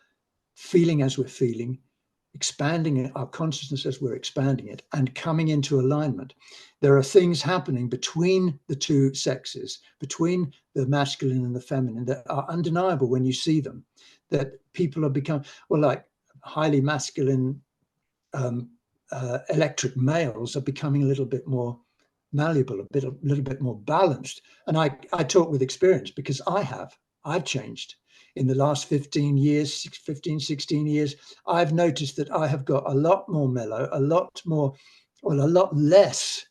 feeling as we're feeling, expanding our consciousness as we're expanding it, and coming into alignment. There are things happening between the two sexes, between the masculine and the feminine, that are undeniable when you see them, that people are becoming, well, like highly masculine electric males are becoming a little bit more malleable, a little bit more balanced. And I talk with experience because I've changed in the last 15 years, 15, 16 years. I've noticed that I have got a lot more mellow, a lot less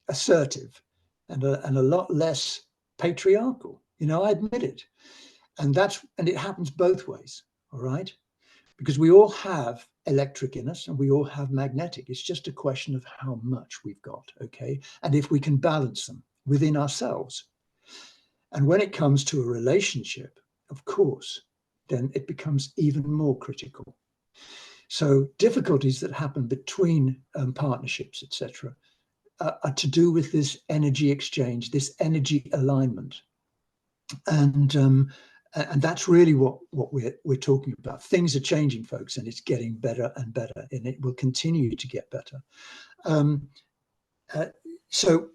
assertive, and a lot less patriarchal. You know, I admit it. And it happens both ways. All right. Because we all have electric in us and we all have magnetic. It's just a question of how much we've got, okay? And if we can balance them within ourselves. And when it comes to a relationship, of course, then it becomes even more critical. So difficulties that happen between partnerships, etc., are to do with this energy exchange, this energy alignment. And that's really what we're talking about. Things are changing, folks, and it's getting better and better, and it will continue to get better. So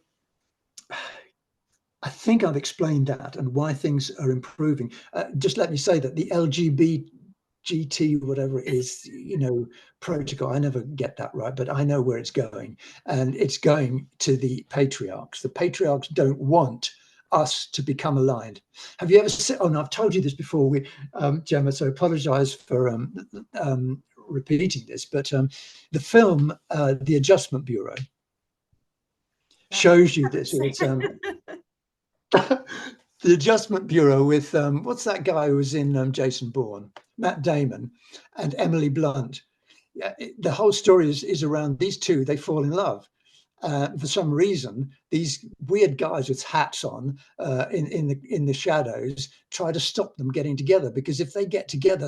I think I've explained that and why things are improving. Just let me say that the LGBT, whatever it is, you know, protocol, I never get that right, but I know where it's going, and it's going to the patriarchs. The patriarchs don't want us to become aligned. Have you ever seen, oh no, I've told you this before, Gemma, so apologize for repeating this, but the film, The Adjustment Bureau, shows you this. It's The Adjustment Bureau with, what's that guy who was in Jason Bourne? Matt Damon and Emily Blunt. The whole story is around these two. They fall in love. For some reason, these weird guys with hats on in the shadows try to stop them getting together, because if they get together,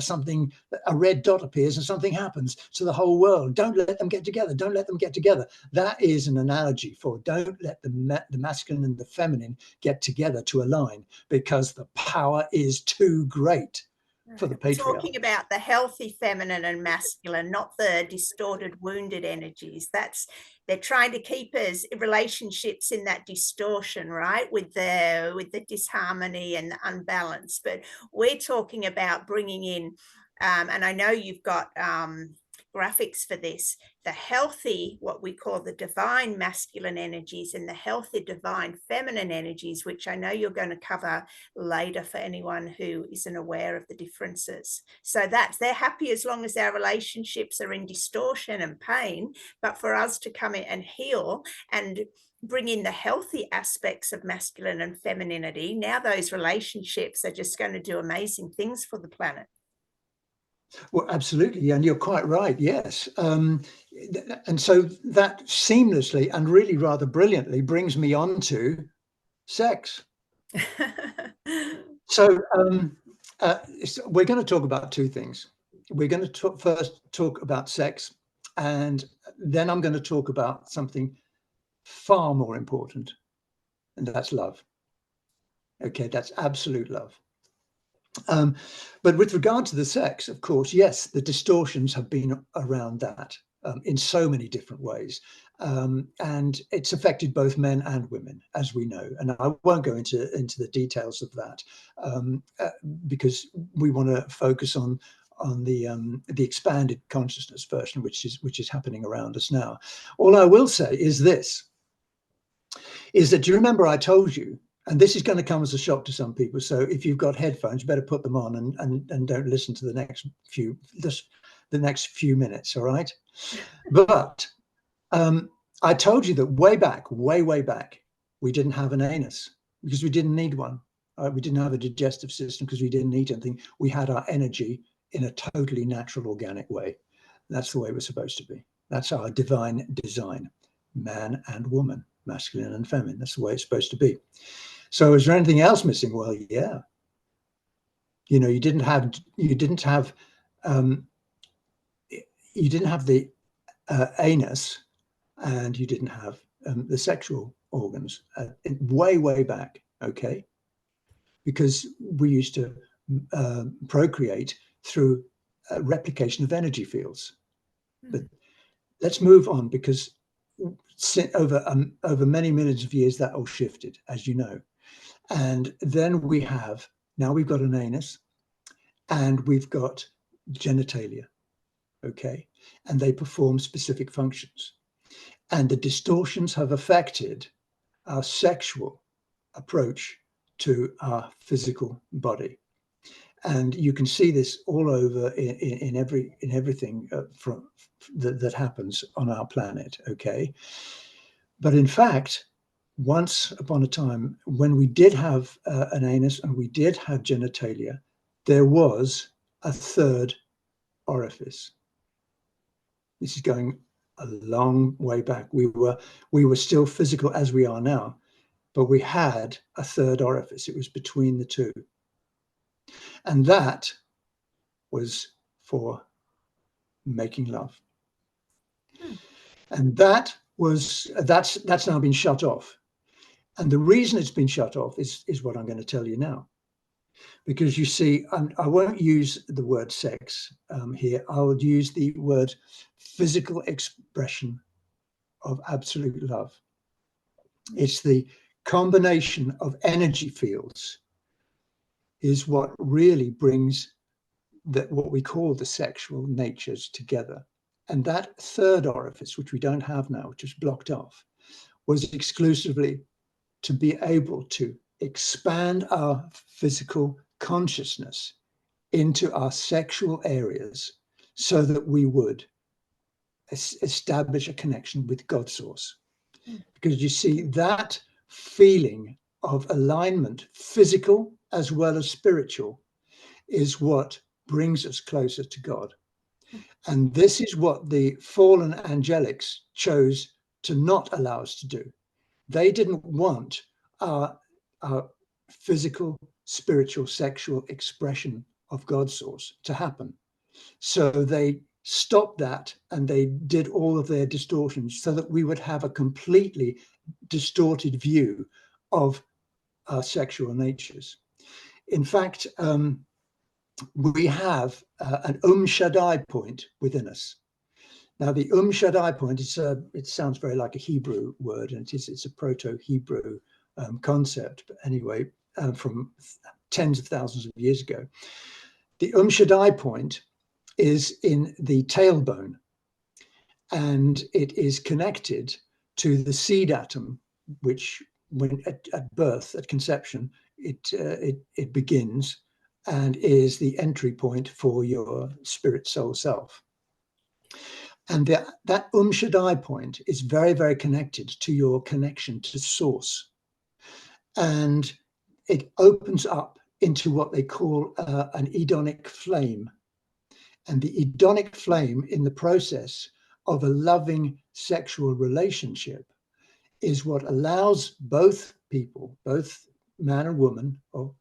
a red dot appears and something happens to the whole world. Don't let them get together. Don't let them get together. That is an analogy for don't let the masculine and the feminine get together to align, because the power is too great for the patriarch. Talking about the healthy feminine and masculine, not the distorted, wounded energies. They're trying to keep us in relationships in that distortion, right? With the disharmony and the unbalance. But we're talking about bringing in, and I know you've got graphics for this, the healthy, what we call the divine masculine energies, and the healthy divine feminine energies, which I know you're going to cover later for anyone who isn't aware of the differences. So they're happy as long as our relationships are in distortion and pain, but for us to come in and heal and bring in the healthy aspects of masculine and femininity, now those relationships are just going to do amazing things for the planet. Well, absolutely. And you're quite right. Yes. And so that seamlessly and really rather brilliantly brings me on to sex. So we're going to talk about two things. We're going to first talk about sex, and then I'm going to talk about something far more important, and that's love. Okay, that's absolute love. But with regard to the sex, of course, yes, the distortions have been around that in so many different ways. And it's affected both men and women, as we know. And I won't go into the details of that because we want to focus on the expanded consciousness version, which is happening around us now. All I will say is this, is that, do you remember I told you And this is going to come as a shock to some people. So if you've got headphones, you better put them on and don't listen to the next few minutes. All right. But I told you that way back, way back, we didn't have an anus because we didn't need one. We didn't have a digestive system because we didn't eat anything. We had our energy in a totally natural, organic way. That's the way we're supposed to be. That's our divine design, man and woman, masculine and feminine. That's the way it's supposed to be. So is there anything else missing? Well, yeah. You know, you didn't have the anus, and you didn't have the sexual organs way back, okay? Because we used to procreate through replication of energy fields. But let's move on, because over many millions of years that all shifted, as you know. And then now we've got an anus and we've got genitalia, okay? And they perform specific functions. And the distortions have affected our sexual approach to our physical body. And you can see this all over in everything that happens on our planet, okay? But in fact, once upon a time, when we did have an anus and we did have genitalia, there was a third orifice. This is going a long way back. We were still physical as we are now, but we had a third orifice. It was between the two. And that was for making love. And that's now been shut off. And the reason it's been shut off is what I'm going to tell you now. Because you see, I won't use the word sex here. I would use the word physical expression of absolute love. It's the combination of energy fields is what really brings what we call the sexual natures together. And that third orifice, which we don't have now, which is blocked off, was exclusively to be able to expand our physical consciousness into our sexual areas so that we would establish a connection with God source. Because you see, that feeling of alignment, physical as well as spiritual, is what brings us closer to God. And this is what the fallen angelics chose to not allow us to do. They didn't want our physical, spiritual, sexual expression of God's source to happen. So they stopped that and they did all of their distortions so that we would have a completely distorted view of our sexual natures. In fact, we have an Shaddai point within us. Now, the Shaddai point it sounds very like a Hebrew word, and it's a Proto-Hebrew concept. But anyway, from tens of thousands of years ago, the Shaddai point is in the tailbone, and it is connected to the seed atom, which, when at birth, at conception, it begins and is the entry point for your spirit soul self. And that Shaddai point is very, very connected to your connection to source. And it opens up into what they call an hedonic flame. And the hedonic flame, in the process of a loving sexual relationship, is what allows both people, both man and woman, or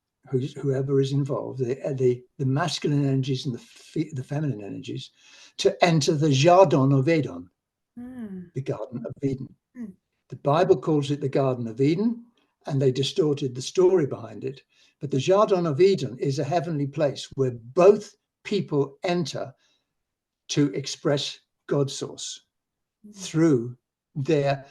whoever is involved, the masculine energies and the feminine energies, to enter the Jardin of Eden, the Garden of Eden. The Bible calls it the Garden of Eden, and they distorted the story behind it. But the Jardin of Eden is a heavenly place where both people enter to express God's source through their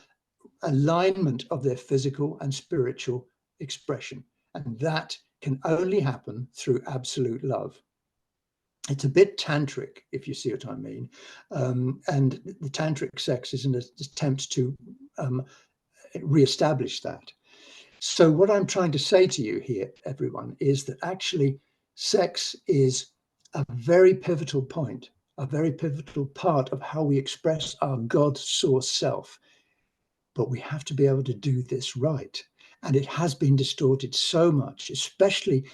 alignment of their physical and spiritual expression. And that can only happen through absolute love. It's a bit tantric, if you see what I mean. And the tantric sex is an attempt to reestablish that. So what I'm trying to say to you here, everyone, is that actually sex is a very pivotal point, a very pivotal part of how we express our God source self. But we have to be able to do this right. And it has been distorted so much, especially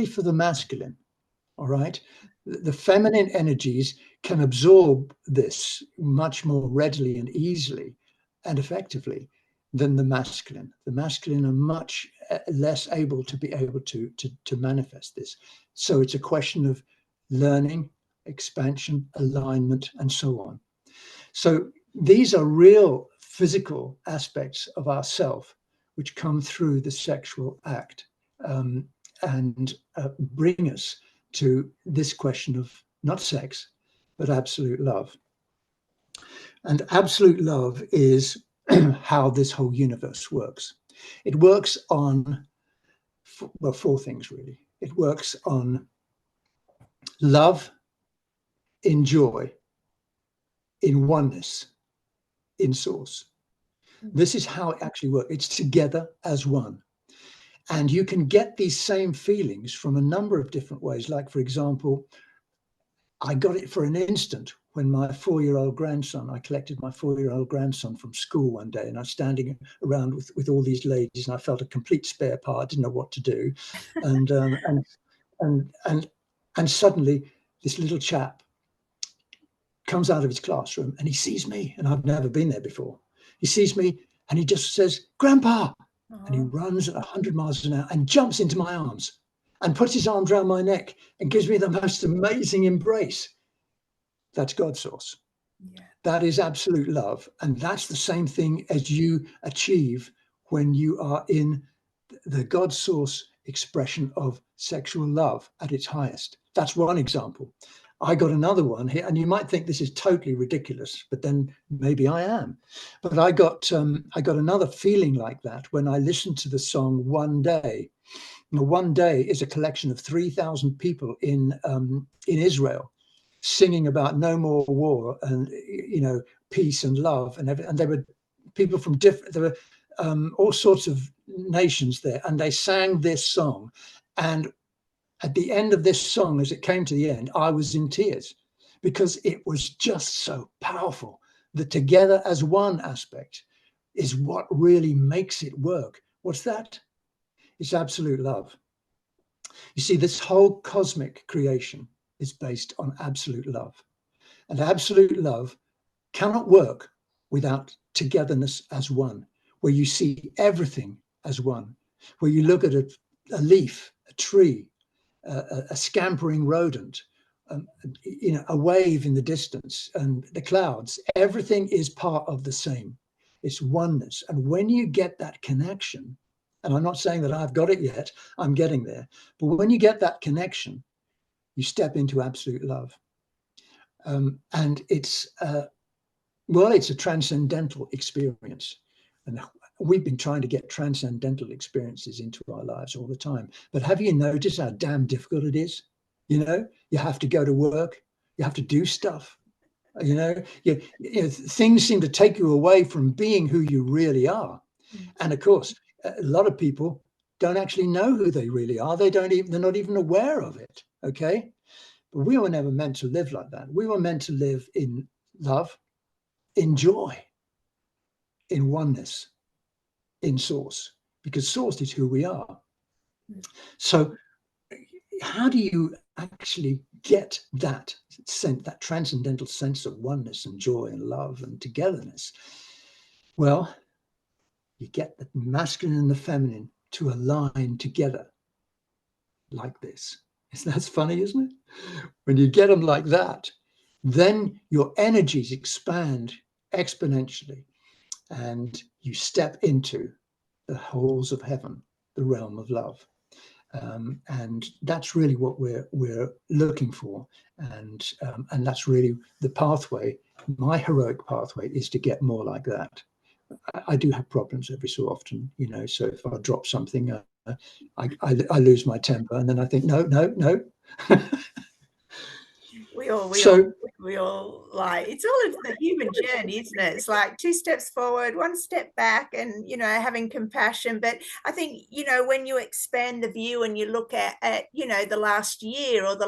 for the masculine. All right. The feminine energies can absorb this much more readily and easily and effectively than the masculine. The masculine are much less able to manifest this. So it's a question of learning, expansion, alignment, and so on. So these are real physical aspects of ourself which come through the sexual act, and bring us to this question of not sex, but absolute love. And absolute love is how this whole universe works. It works on, well, four things really. It works on love, in joy, in oneness, in source. This is how it actually works. It's together as one. And you can get these same feelings from a number of different ways. Like, for example, I got it for an instant when my 4-year-old grandson, I collected my 4-year-old grandson from school one day, and I was standing around with all these ladies, and I felt a complete spare part, didn't know what to do. And suddenly this little chap comes out of his classroom and he sees me, and I've never been there before. He sees me and he just says, "Grandpa," and he runs at 100 miles an hour and jumps into my arms and puts his arms around my neck and gives me the most amazing embrace. That's God source. Yeah. That is absolute love. And that's the same thing as you achieve when you are in the God source expression of sexual love at its highest. That's one example. I got another one here, and you might think this is totally ridiculous, but then maybe I am. But I got another feeling like that when I listened to the song "One Day." Now, "One Day" is a collection of 3,000 people in Israel singing about no more war and peace and love and everything. And they were people from different. There were all sorts of nations there, and they sang this song. And at the end of this song, as it came to the end, I was in tears because it was just so powerful. The together as one aspect is what really makes it work. What's that? It's absolute love. You see, this whole cosmic creation is based on absolute love. And absolute love cannot work without togetherness as one, where you see everything as one, where you look at a leaf, a tree, a scampering rodent, a wave in the distance, and the clouds. Everything is part of the same. It's oneness. And when you get that connection, and I'm not saying that I've got it yet, I'm getting there, but when you get that connection, you step into absolute love. And it's a transcendental experience. And we've been trying to get transcendental experiences into our lives all the time. But have you noticed how damn difficult it is? You have to go to work, you have to do stuff. Things seem to take you away from being who you really are. And of course, a lot of people don't actually know who they really are. They're not even aware of it. Okay. But we were never meant to live like that. We were meant to live in love, in joy, in oneness, in source, because source is who we are. So how do you actually get that sense, that transcendental sense of oneness and joy and love and togetherness? Well, you get the masculine and the feminine to align together like this. That's funny, isn't it? When you get them like that, then your energies expand exponentially and you step into the halls of heaven, the realm of love. And that's really what we're looking for. And that's really the pathway. My heroic pathway is to get more like that. I do have problems every so often, so if I drop something, I lose my temper, and then I think, no. So we all like, it's all of the human journey, isn't it? It's like 2 steps forward, 1 step back, and having compassion. But I think when you expand the view and you look at the last year, or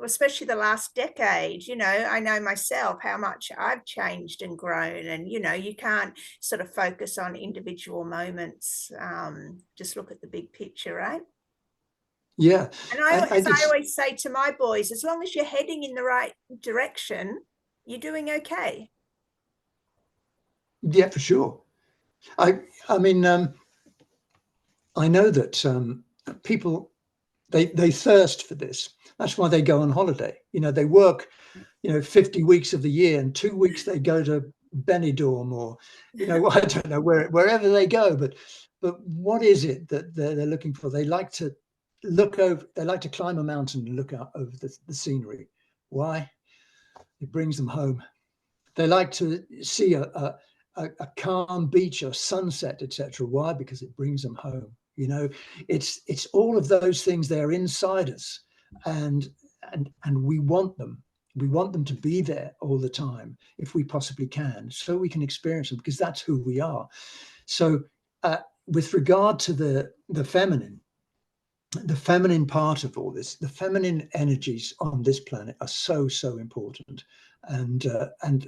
especially the last decade, I know myself how much I've changed and grown, and you can't sort of focus on individual moments. Just look at the big picture, right? yeah, And I as I just always say to my boys, as long as you're heading in the right direction, you're doing okay. yeah, for sure. I mean, I know that people, they thirst for this. That's why they go on holiday. They work 50 weeks of the year, and 2 weeks they go to Benidorm, or I don't know, wherever they go. But what is it that they're looking for? They like to look over. They like to climb a mountain and look out over the scenery. Why? It brings them home. They like to see a calm beach or sunset, etc. Why? Because it brings them home. It's all of those things. They're inside us, and we want them. We want them to be there all the time, if we possibly can, so we can experience them, because that's who we are. So, with regard to the feminine part of all this, the feminine energies on this planet are so important, and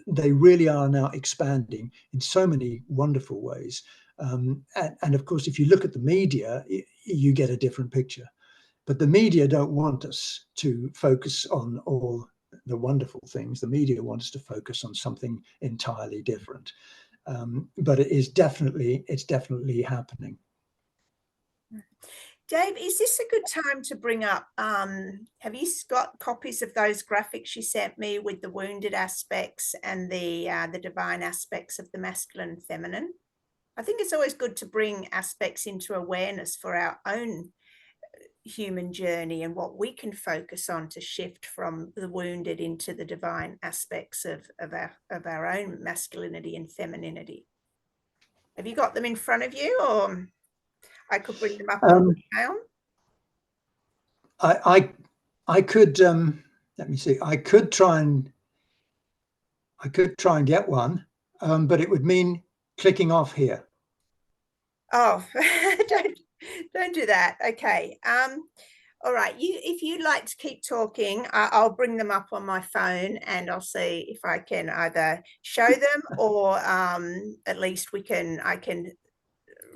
they really are now expanding in so many wonderful ways. And of course, if you look at the media, you get a different picture. But the media don't want us to focus on all the wonderful things. The media wants us to focus on something entirely different. But it's definitely happening. Dave, is this a good time to bring up, have you got copies of those graphics you sent me with the wounded aspects and the divine aspects of the masculine and feminine? I think it's always good to bring aspects into awareness for our own human journey, and what we can focus on to shift from the wounded into the divine aspects of our own masculinity and femininity. Have you got them in front of you, or I could bring them up on email? I could let me see. I could try and get one, but it would mean clicking off here. Oh, don't do that. Okay. All right. If you'd like to keep talking, I'll bring them up on my phone, and I'll see if I can either show them, or at least I can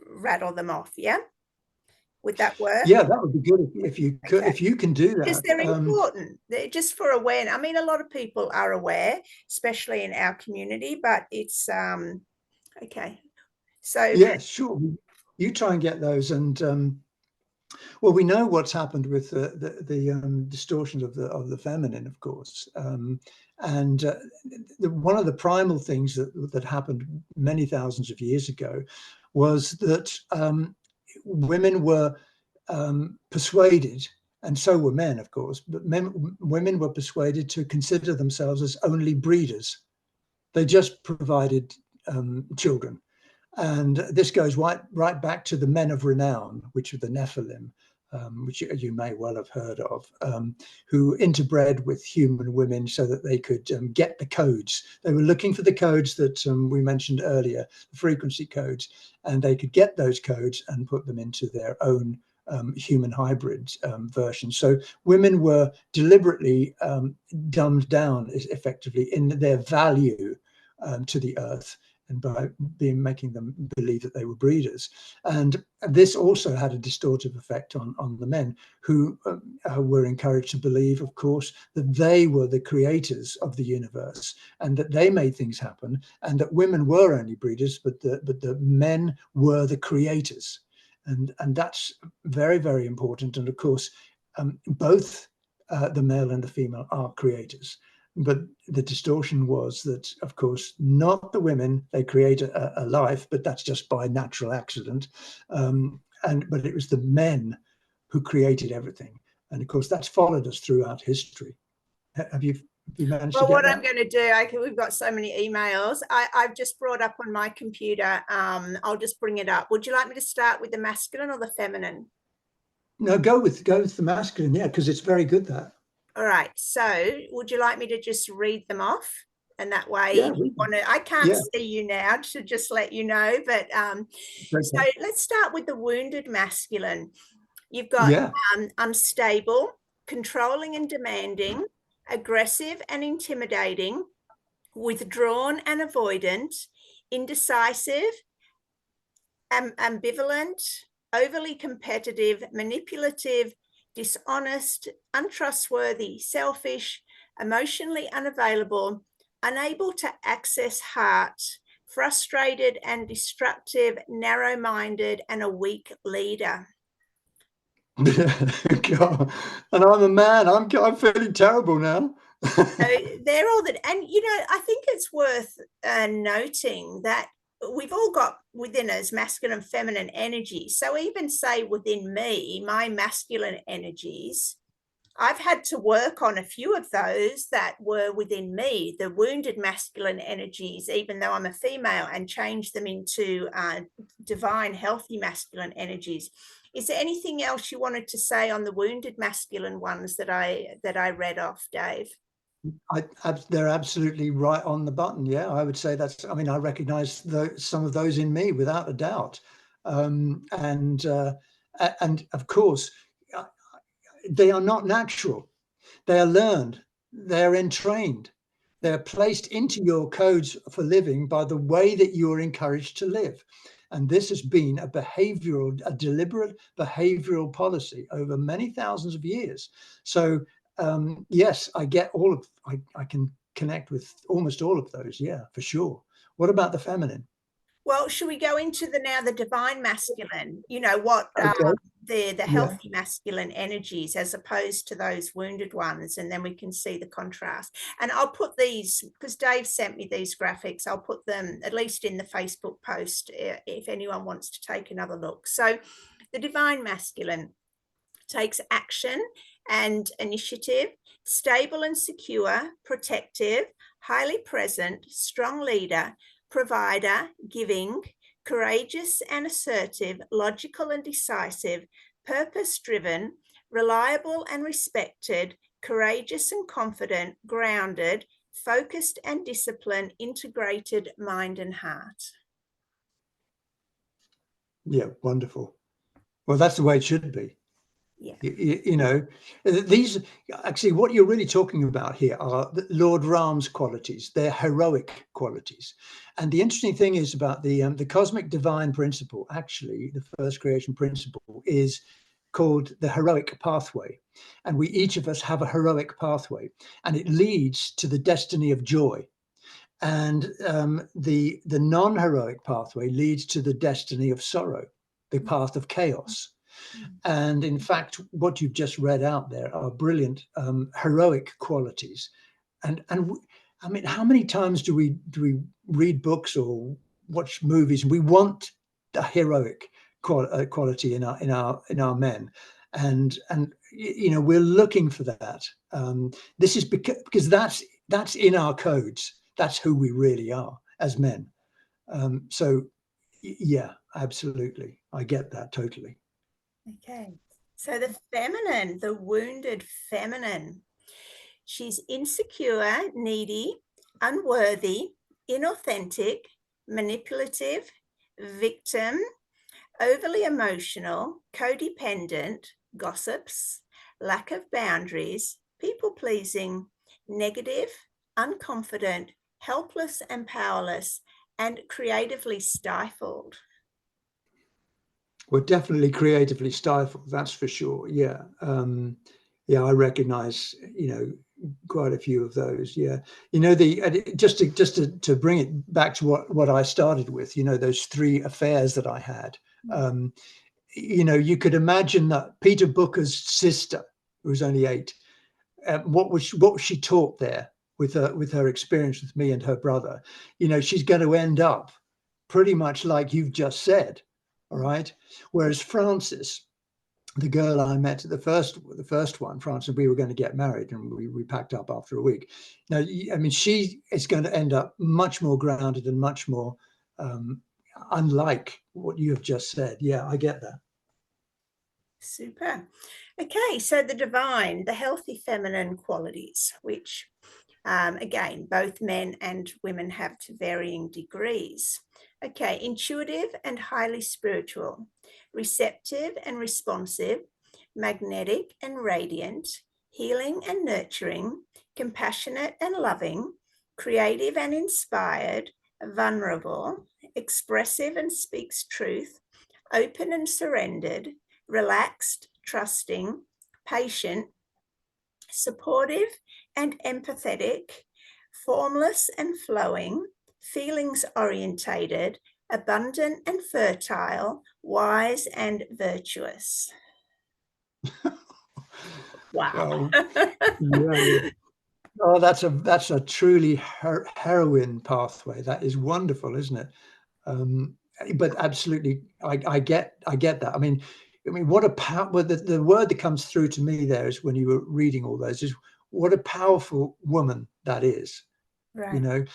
rattle them off. Yeah. Would that work? Yeah, that would be good if you could, Okay. if you can do Because that. they're important. They're just for awareness. I mean, a lot of people are aware, especially in our community, but it's okay. So Yeah, sure. You try and get those, and well, we know what's happened with the distortions of the feminine, of course, and one of the primal things that happened many thousands of years ago was that women were persuaded, and so were men, of course, but women were persuaded to consider themselves as only breeders. They just provided children. And this goes right back to the men of renown, which are the Nephilim, which you may well have heard of, who interbred with human women so that they could get the codes. They were looking for the codes that we mentioned earlier, the frequency codes, and they could get those codes and put them into their own human hybrid version. So women were deliberately dumbed down, effectively, in their value to the earth, and by making them believe that they were breeders. And this also had a distortive effect on the men, who were encouraged to believe, of course, that they were the creators of the universe, and that they made things happen, and that women were only breeders, but the men were the creators. And that's very important. And of course, both the male and the female are creators. But the distortion was that, of course, not the women, they create a life, but that's just by natural accident. But it was the men who created everything. And of course, that's followed us throughout history. Have you managed to get what that? I'm going to do, we've got so many emails. I've just brought up on my computer. I'll just bring it up. Would you like me to start with the masculine or the feminine? No, go with the masculine, yeah, because it's very good, that. All right. So would you like me to just read them off? And that way, Yeah, if you want to, I can't yeah, see you now to just let you know, but so okay. let's start with the wounded masculine. You've got Yeah. unstable, controlling and demanding, aggressive and intimidating, withdrawn and avoidant, indecisive, ambivalent, overly competitive, manipulative, dishonest, untrustworthy, selfish, emotionally unavailable, unable to access heart, frustrated and destructive, narrow-minded, and a weak leader. God. And I'm a man. I'm feeling terrible now. So they're all that, and I think it's worth noting that we've all got within us masculine and feminine energy. So even say within me, my masculine energies, I've had to work on a few of those that were within me, the wounded masculine energies, even though I'm a female, and change them into divine, healthy masculine energies. Is there anything else you wanted to say on the wounded masculine ones that I read off, Dave? They're absolutely right on the button. Yeah, I would say that's. I mean, I recognize some of those in me without a doubt, and of course, they are not natural. They are learned. They are entrained. They are placed into your codes for living by the way that you are encouraged to live. And this has been a deliberate behavioral policy over many thousands of years. So yes, I get I can connect with almost all of those. Yeah, for sure. What about the feminine? Well, should we go into the divine masculine? What Okay. the Yeah. healthy masculine energies as opposed to those wounded ones, and then we can see the contrast. And I'll put these, because Dave sent me these graphics, I'll put them at least in the Facebook post if anyone wants to take another look. So the divine masculine takes action and initiative, stable and secure, protective, highly present, strong leader, provider, giving, courageous and assertive, logical and decisive, purpose-driven, reliable and respected, courageous and confident, grounded, focused and disciplined, integrated mind and heart. Yeah. Wonderful. Well, that's the way it should be. Yeah. You know, these actually what you're really talking about here are Lord Ram's qualities. They're heroic qualities. And the interesting thing is about the cosmic divine principle, actually, the first creation principle is called the heroic pathway. And we each of us have a heroic pathway, and it leads to the destiny of joy. And the non-heroic pathway leads to the destiny of sorrow, the path of chaos. And in fact, what you've just read out there are brilliant heroic qualities. And I mean, how many times do we read books or watch movies and we want the heroic quality in our men, and we're looking for that. This is because that's in our codes. That's who we really are as men. So yeah, absolutely, I get that totally. Okay. So the feminine, the wounded feminine, she's insecure, needy, unworthy, inauthentic, manipulative, victim, overly emotional, codependent, gossips, lack of boundaries, people pleasing, negative, unconfident, helpless and powerless, and creatively stifled. We're definitely creatively stifled, that's for sure. Yeah. Yeah, I recognize, quite a few of those. Yeah. Just to bring it back to what I started with, those three affairs that I had. You could imagine that Peter Booker's sister, who was only 8, what was she taught there with her experience with me and her brother? She's going to end up pretty much like you've just said. All right. Whereas Frances, the girl I met at the first one, Frances, we were going to get married and we packed up after a week. Now, I mean, she is going to end up much more grounded and much more unlike what you have just said. Yeah, I get that. Super. Okay, so the divine, the healthy feminine qualities, which again, both men and women have to varying degrees. Okay, intuitive and highly spiritual, receptive and responsive, magnetic and radiant, healing and nurturing, compassionate and loving, creative and inspired, vulnerable, expressive and speaks truth, open and surrendered, relaxed, trusting, patient, supportive and empathetic, formless and flowing, feelings orientated, abundant and fertile, wise and virtuous. Wow. Yeah. Oh, that's a truly heroine pathway. That is wonderful, isn't it? But absolutely, I get that. I mean, what a power! Well, the word that comes through to me there is when you were reading all those is what a powerful woman that is. Right. You know,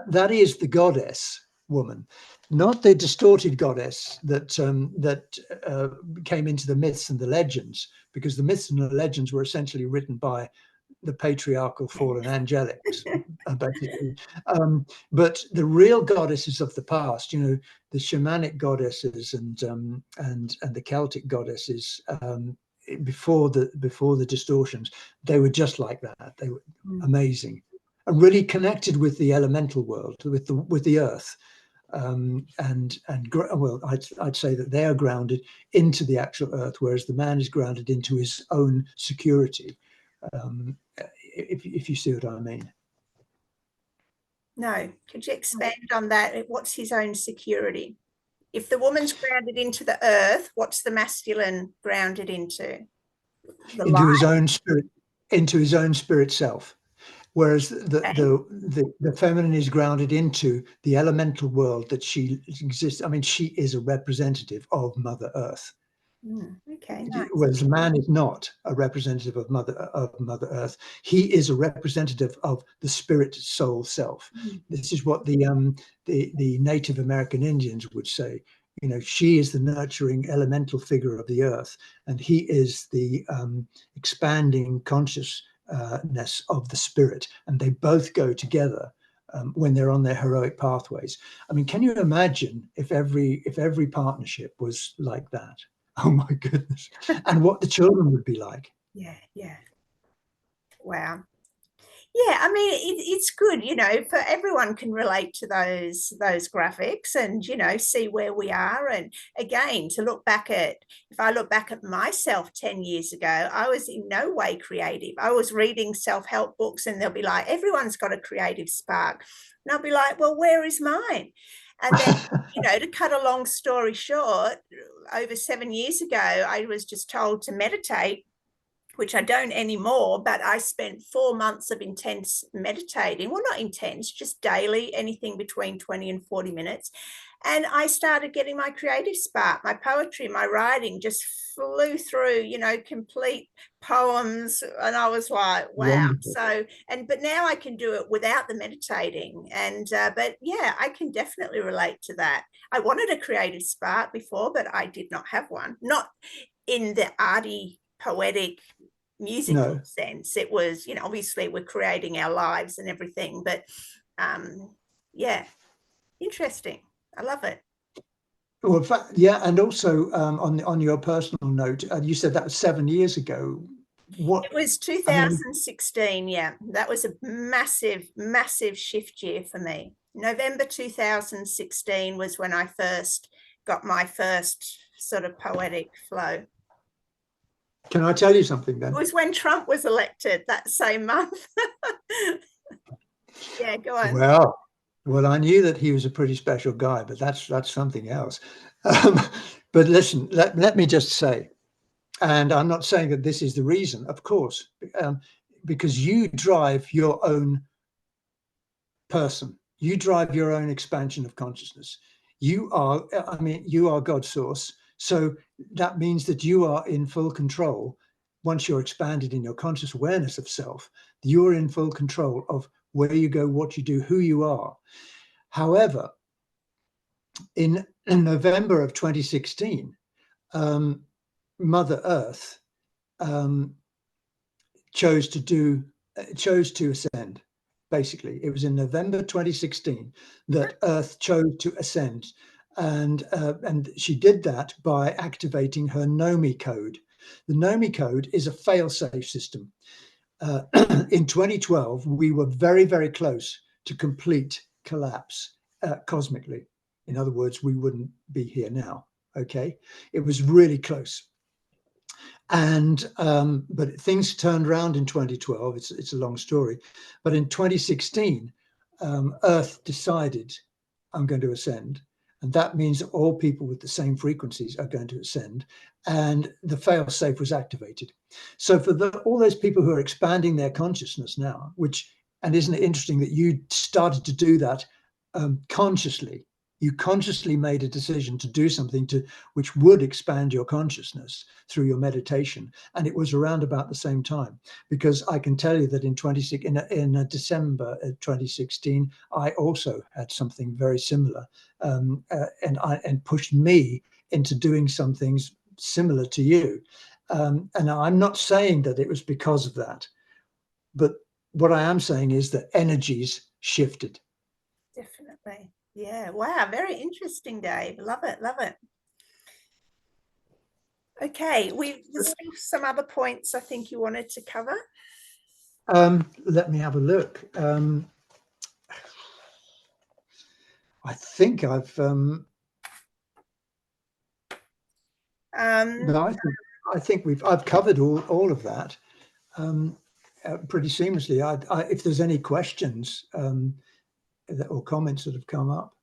that is the goddess woman, not the distorted goddess that came into the myths and the legends, because the myths and the legends were essentially written by the patriarchal fallen angelics, basically. But the real goddesses of the past, you know, the shamanic goddesses and the Celtic goddesses, before the distortions, they were just like that. They were amazing and really connected with the elemental world, with the earth. Well, I'd say that they are grounded into the actual earth, whereas the man is grounded into his own security. If you see what I mean. No, could you expand on that? What's his own security? If the woman's grounded into the earth, what's the masculine grounded into? The Into light. his own spirit, into his own spirit self. Whereas the feminine is grounded into the elemental world that she exists. I mean, she is a representative of Mother Earth. Okay, nice. Whereas the man is not a representative of Mother Earth. He is a representative of the spirit soul self. This is what the Native American Indians would say. You know, she is the nurturing elemental figure of the earth, and he is the expanding consciousness of the spirit, and they both go together when they're on their heroic pathways. I mean, can you imagine if every partnership was like that? Oh my goodness. And what the children would be like. Yeah. Wow. Yeah, I mean, it's good, you know, for everyone can relate to those graphics and, you know, see where we are. And again, to look back at, if I look back at myself 10 years ago, I was in no way creative. I was reading self-help books and they'll be like, everyone's got a creative spark. And I'll be like, well, where is mine? And then, you know, to cut a long story short, over 7 years ago, I was just told to meditate, which I don't anymore, but I spent 4 months of intense meditating. Well, not intense, just daily, anything between 20 and 40 minutes. And I started getting my creative spark. My poetry, my writing just flew through, you know, complete poems. And I was like, wow. Wonderful. So, but now I can do it without the meditating. And, but yeah, I can definitely relate to that. I wanted a creative spark before, but I did not have one. Not in the arty, poetic, musical sense. It was, you know, obviously we're creating our lives and everything, but yeah, interesting. I love it. Well, in fact, yeah, and also on your personal note, you said that was 7 years ago. What it was 2016. Yeah, that was a massive shift year for me. November 2016 was when I first got my first sort of poetic flow. Can I tell you something then? It was when Trump was elected that same month. Yeah, go on. Well, I knew that he was a pretty special guy, but that's something else. But listen, let me just say, and I'm not saying that this is the reason, of course, because you drive your own person. You drive your own expansion of consciousness. You are God's source. So that means that you are in full control. Once you're expanded in your conscious awareness of self, you're in full control of where you go, what you do, who you are. However, in November of 2016, Mother Earth chose to ascend. Basically, it was in November 2016 that Earth chose to ascend, and she did that by activating her NOMI code. The NOMI code is a fail-safe system. In 2012, we were very, very close to complete collapse cosmically. In other words, we wouldn't be here now. Okay, it was really close. And but things turned around in 2012. It's a long story, but in 2016, Earth decided, I'm going to ascend, and that means that all people with the same frequencies are going to ascend, and the fail-safe was activated. So for all those people who are expanding their consciousness now, and isn't it interesting that you started to do that consciously? You consciously made a decision to do something which would expand your consciousness through your meditation. And it was around about the same time, because I can tell you that in December 2016, I also had something very similar, and pushed me into doing some things similar to you. And I'm not saying that it was because of that, but what I am saying is that energies shifted. Definitely. Yeah. Wow. Very interesting, Dave. Love it. Love it. Okay. There's still some other points I think you wanted to cover. Let me have a look. I think I've. No, I think I've covered all of that pretty seamlessly. If there's any questions or comments that have come up.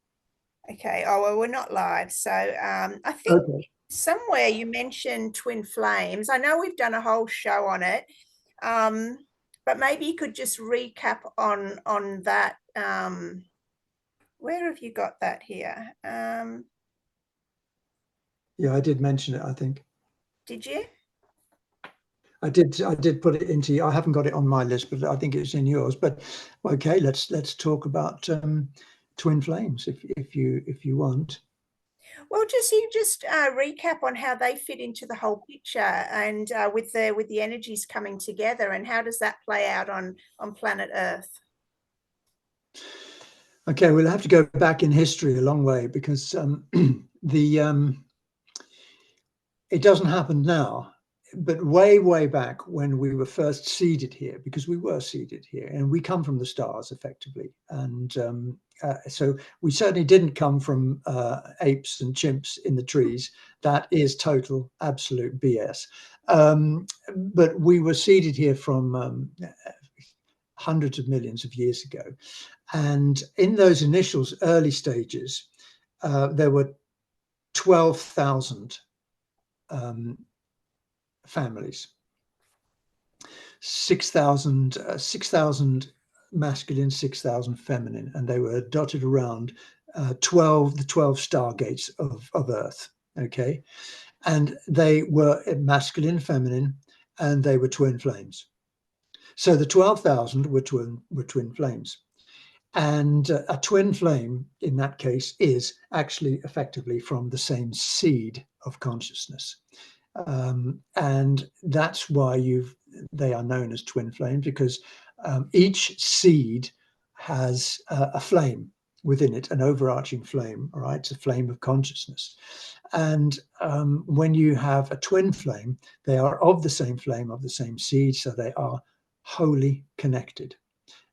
Okay. Oh, well, we're not live. So I think somewhere you mentioned twin flames. I know we've done a whole show on it, but maybe you could just recap on that. Where have you got that here? Yeah, I did mention it, I think. Did you? I did put it into. I haven't got it on my list, but I think it's in yours. But okay, let's talk about twin flames if you want. Well, you just recap on how they fit into the whole picture, and with the energies coming together, and how does that play out on planet Earth? Okay, we'll have to go back in history a long way, because it doesn't happen now, but way back when we were first seeded here, because we were seeded here, and we come from the stars effectively, and so we certainly didn't come from apes and chimps in the trees. That is total absolute BS. But we were seeded here from hundreds of millions of years ago, and in those initial early stages, there were 12,000 families, 6,000 masculine, 6,000 feminine, and they were dotted around the 12 stargates of Earth. Okay, and they were masculine, feminine, and they were twin flames. So the 12,000 were twin flames, and a twin flame in that case is actually effectively from the same seed of consciousness. And that's why they are known as twin flames, because each seed has a flame within it, an overarching flame. All right, it's a flame of consciousness. And when you have a twin flame, they are of the same flame, of the same seed, so they are wholly connected.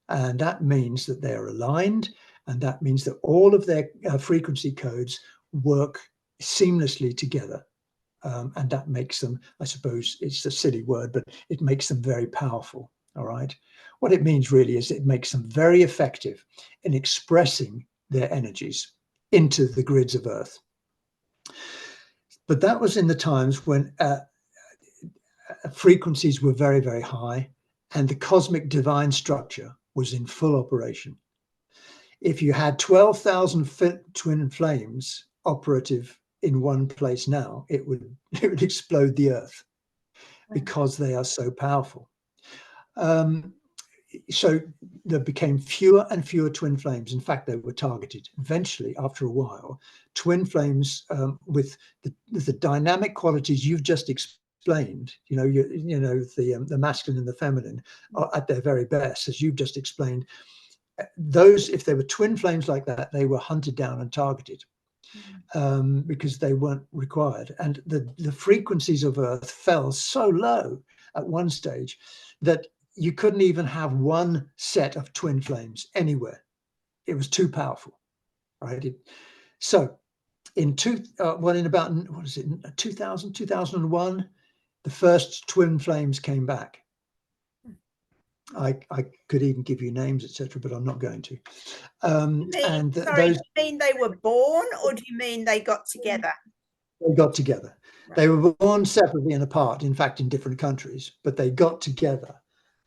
And that means that they are aligned, and that means that all of their frequency codes work seamlessly together. And that makes them, I suppose it's a silly word, but it makes them very powerful. All right. What it means really is it makes them very effective in expressing their energies into the grids of Earth. But that was in the times when frequencies were very, very high, and the cosmic divine structure was in full operation. If you had 12,000 twin flames operative in one place now, it would explode the Earth, because they are so powerful. so there became fewer and fewer twin flames. In fact, they were targeted. Eventually, after a while, twin flames with the dynamic qualities you've just explained, the masculine and the feminine are at their very best, as you've just explained. Those, if they were twin flames like that, they were hunted down and targeted. Because they weren't required. And the frequencies of Earth fell so low at one stage that you couldn't even have one set of twin flames anywhere. It was too powerful, right? So in about, what is it, 2000, 2001, the first twin flames came back. I could even give you names, etc., but I'm not going to. Do you mean they were born, or do you mean they got together? They got together. Right. They were born separately and apart, in fact, in different countries, but they got together.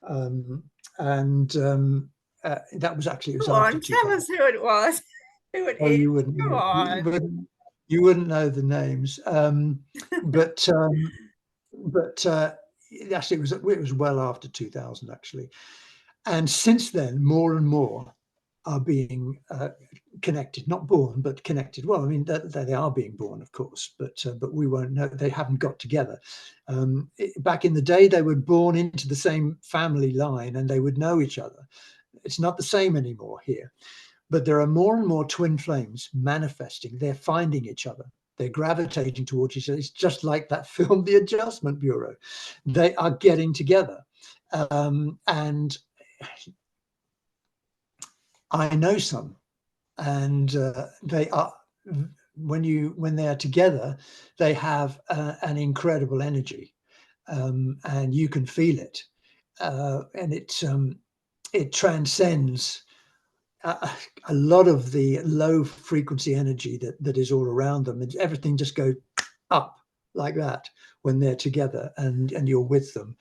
That was actually, it was after 2000. Tell us who it was. Who it is. You wouldn't. Come on. You wouldn't know the names. Actually, it was well after 2000, actually. And since then, more and more are being connected, not born, but connected. Well, I mean, they are being born, of course, but we won't know. They haven't got together. Back in the day, they were born into the same family line and they would know each other. It's not the same anymore here. But there are more and more twin flames manifesting. They're finding each other. They're gravitating towards each other. It's just like that film, The Adjustment Bureau. They are getting together. And I know some, and they are, when they are together, they have an incredible energy, and you can feel it, and it transcends a lot of the low frequency energy that is all around them, and everything just goes up like that when they're together and you're with them.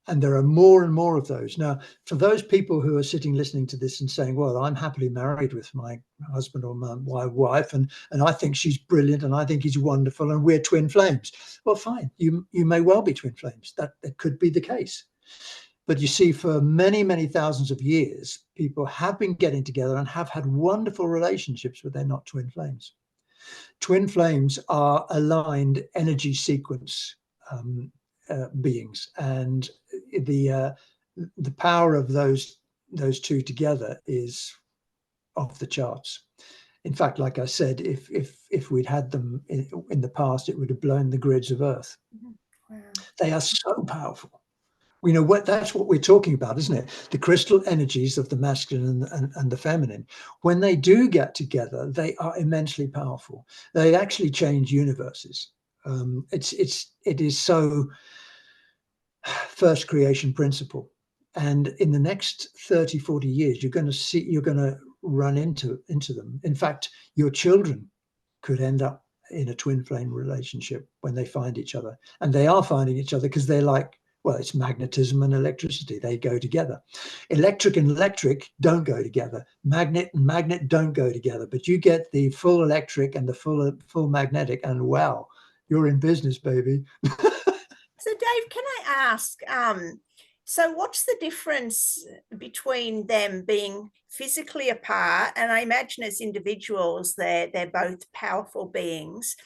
And there are more and more of those. Now, for those people who are sitting listening to this and saying, well, I'm happily married with my husband or my wife, and I think she's brilliant and I think he's wonderful and we're twin flames. Well, fine, you may well be twin flames. That could be the case. But you see, for many, many thousands of years, people have been getting together and have had wonderful relationships, but they're not twin flames. Twin flames are aligned energy sequence beings, and the power of those two together is off the charts. In fact, like I said, if we'd had them in the past, it would have blown the grids of Earth. Wow. They are so powerful. You know what? That's what we're talking about, isn't it? The crystal energies of the masculine and the feminine. When they do get together, they are immensely powerful. They actually change universes. It is so first creation principle. And in the next 30, 40 years, you're going to run into them. In fact, your children could end up in a twin flame relationship when they find each other. And they are finding each other because they're like, well, it's magnetism and electricity. They go together. Electric and electric don't go together. Magnet and magnet don't go together. But you get the full electric and the full magnetic, and wow, you're in business, baby. So, Dave, can I ask, so what's the difference between them being physically apart? And I imagine as individuals, they're both powerful beings,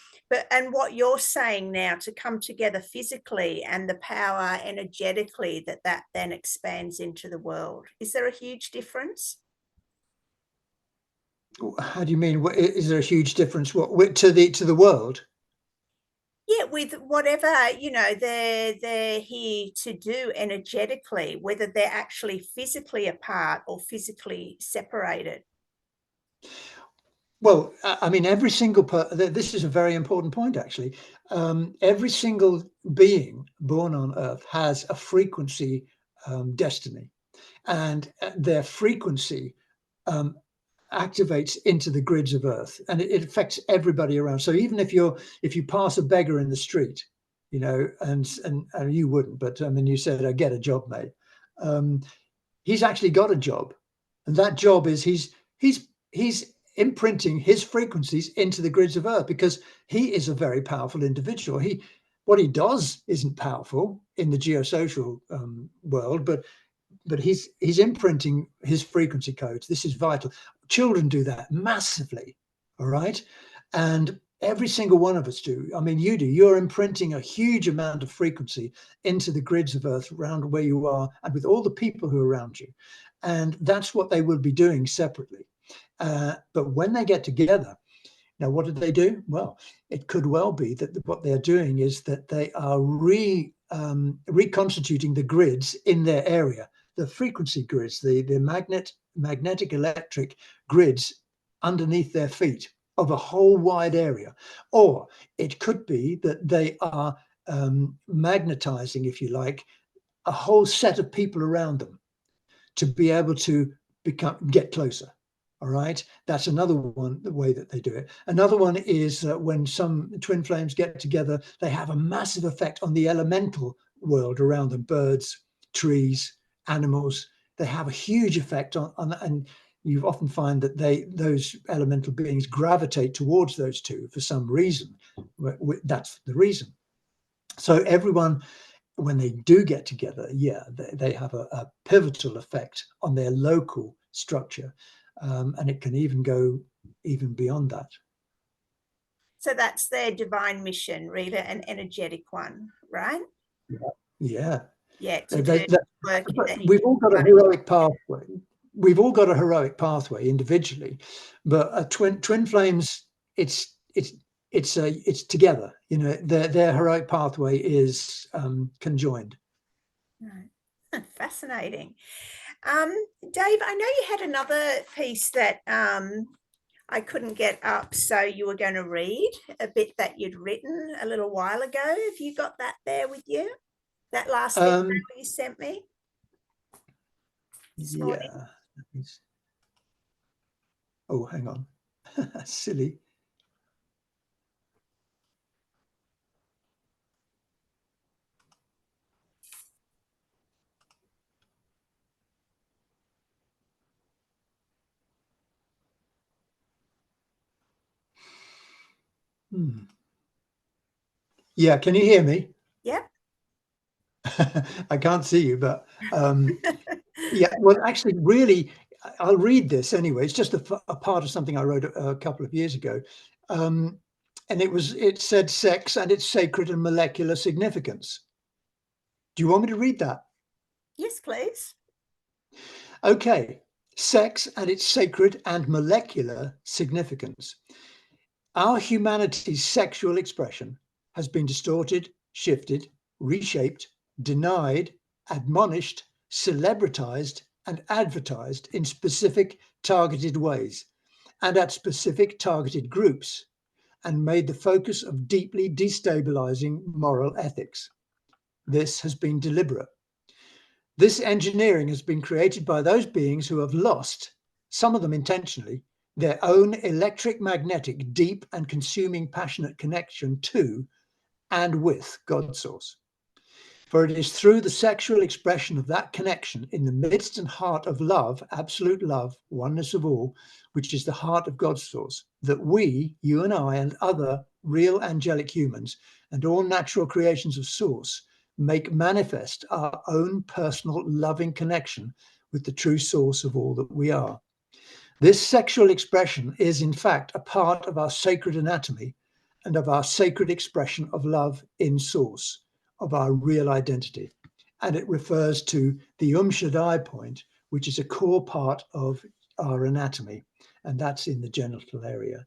and what you're saying now to come together physically and the power energetically that then expands into the world. Is there a huge difference? How do you mean? Is there a huge difference? What to the world? Yeah, with whatever, they're here to do energetically, whether they're actually physically apart or physically separated. Well, I mean, every single this is a very important point, actually. Every single being born on Earth has a frequency destiny, and their frequency activates into the grids of Earth, and it affects everybody around. So even if you pass a beggar in the street, and you wouldn't, but I mean, you said, "Get a job, mate." He's actually got a job, and that job is he's imprinting his frequencies into the grids of Earth because he is a very powerful individual. What he does isn't powerful in the geosocial world, but but he's imprinting his frequency codes. This is vital. Children do that massively, all right? And every single one of us do. I mean, you do. You're imprinting a huge amount of frequency into the grids of Earth around where you are and with all the people who are around you. And that's what they will be doing separately. But when they get together, now, what did they do? Well, it could well be that what they're doing is that they are reconstituting the grids in their area, the frequency grids, the magnetic electric grids underneath their feet of a whole wide area. Or it could be that they are magnetizing, if you like, a whole set of people around them to be able to get closer. All right, that's another one, the way that they do it. Another one is when some twin flames get together, they have a massive effect on the elemental world around them, birds, trees, animals. They have a huge effect on and you often find that those elemental beings gravitate towards those two for some reason. That's the reason. So everyone, when they do get together, yeah, they have a pivotal effect on their local structure. And it can even go even beyond that. So that's their divine mission, really, an energetic one, right? Yeah. Yeah, to do work. We've all got a heroic pathway. We've all got a heroic pathway individually, but twin flames, it's together. You know, their heroic pathway is conjoined. Right. Fascinating. Dave, I know you had another piece that I couldn't get up, so you were going to read a bit that you'd written a little while ago. Have you got that there with you? That last email you sent me this morning? Oh, hang on. Silly. Yeah, can you hear me? Yep. I can't see you, but yeah, well, actually, really, I'll read this anyway. It's just a part of something I wrote a couple of years ago. And it said sex and its sacred and molecular significance. Do you want me to read that? Yes, please. Okay. Sex and its sacred and molecular significance. Our humanity's sexual expression has been distorted, shifted, reshaped, denied, admonished, celebritized, and advertised in specific targeted ways and at specific targeted groups, and made the focus of deeply destabilizing moral ethics. This has been deliberate. This engineering has been created by those beings who have lost, some of them intentionally, their own electric magnetic, deep and consuming passionate connection to and with God Source. For it is through the sexual expression of that connection in the midst and heart of love, absolute love, oneness of all, which is the heart of God's Source, that we, you and I, and other real angelic humans, and all natural creations of Source, make manifest our own personal loving connection with the true source of all that we are. This sexual expression is, in fact, a part of our sacred anatomy and of our sacred expression of love in Source, of our real identity. And it refers to the Shaddai point, which is a core part of our anatomy, and that's in the genital area.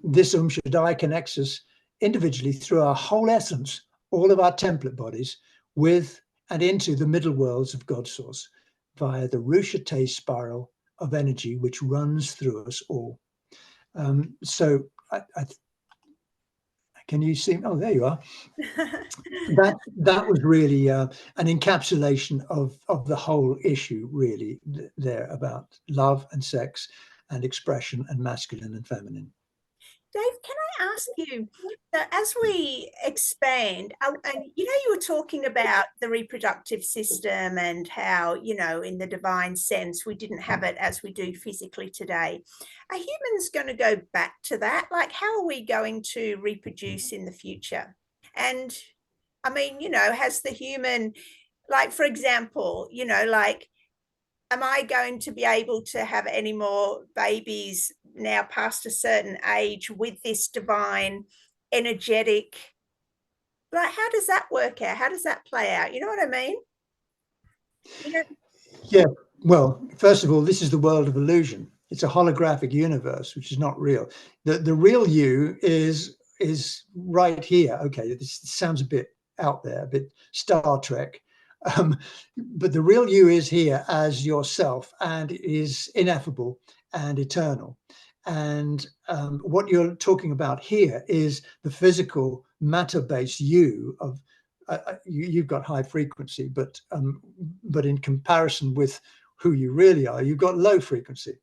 This Shaddai connects us individually through our whole essence, all of our template bodies, with and into the middle worlds of God Source via the Rushate spiral of energy which runs through us all. So can you see? Oh, there you are. that was really an encapsulation of the whole issue, really, there about love and sex and expression and masculine and feminine. Dave, can I ask you, as we expand, and you were talking about the reproductive system and how, in the divine sense, we didn't have it as we do physically today. Are humans going to go back to that? Like, how are we going to reproduce in the future? And I mean, has the human Like, for example, like, am I going to be able to have any more babies now past a certain age with this divine, energetic? Like, how does that work out? How does that play out? You know what I mean? Yeah. Well, first of all, this is the world of illusion. It's a holographic universe, which is not real. The real you is right here. Okay, this sounds a bit out there, a bit Star Trek. But the real you is here as yourself and is ineffable and eternal. And what you're talking about here is the physical matter-based you of you've got high frequency, but in comparison with who you really are, you've got low frequency.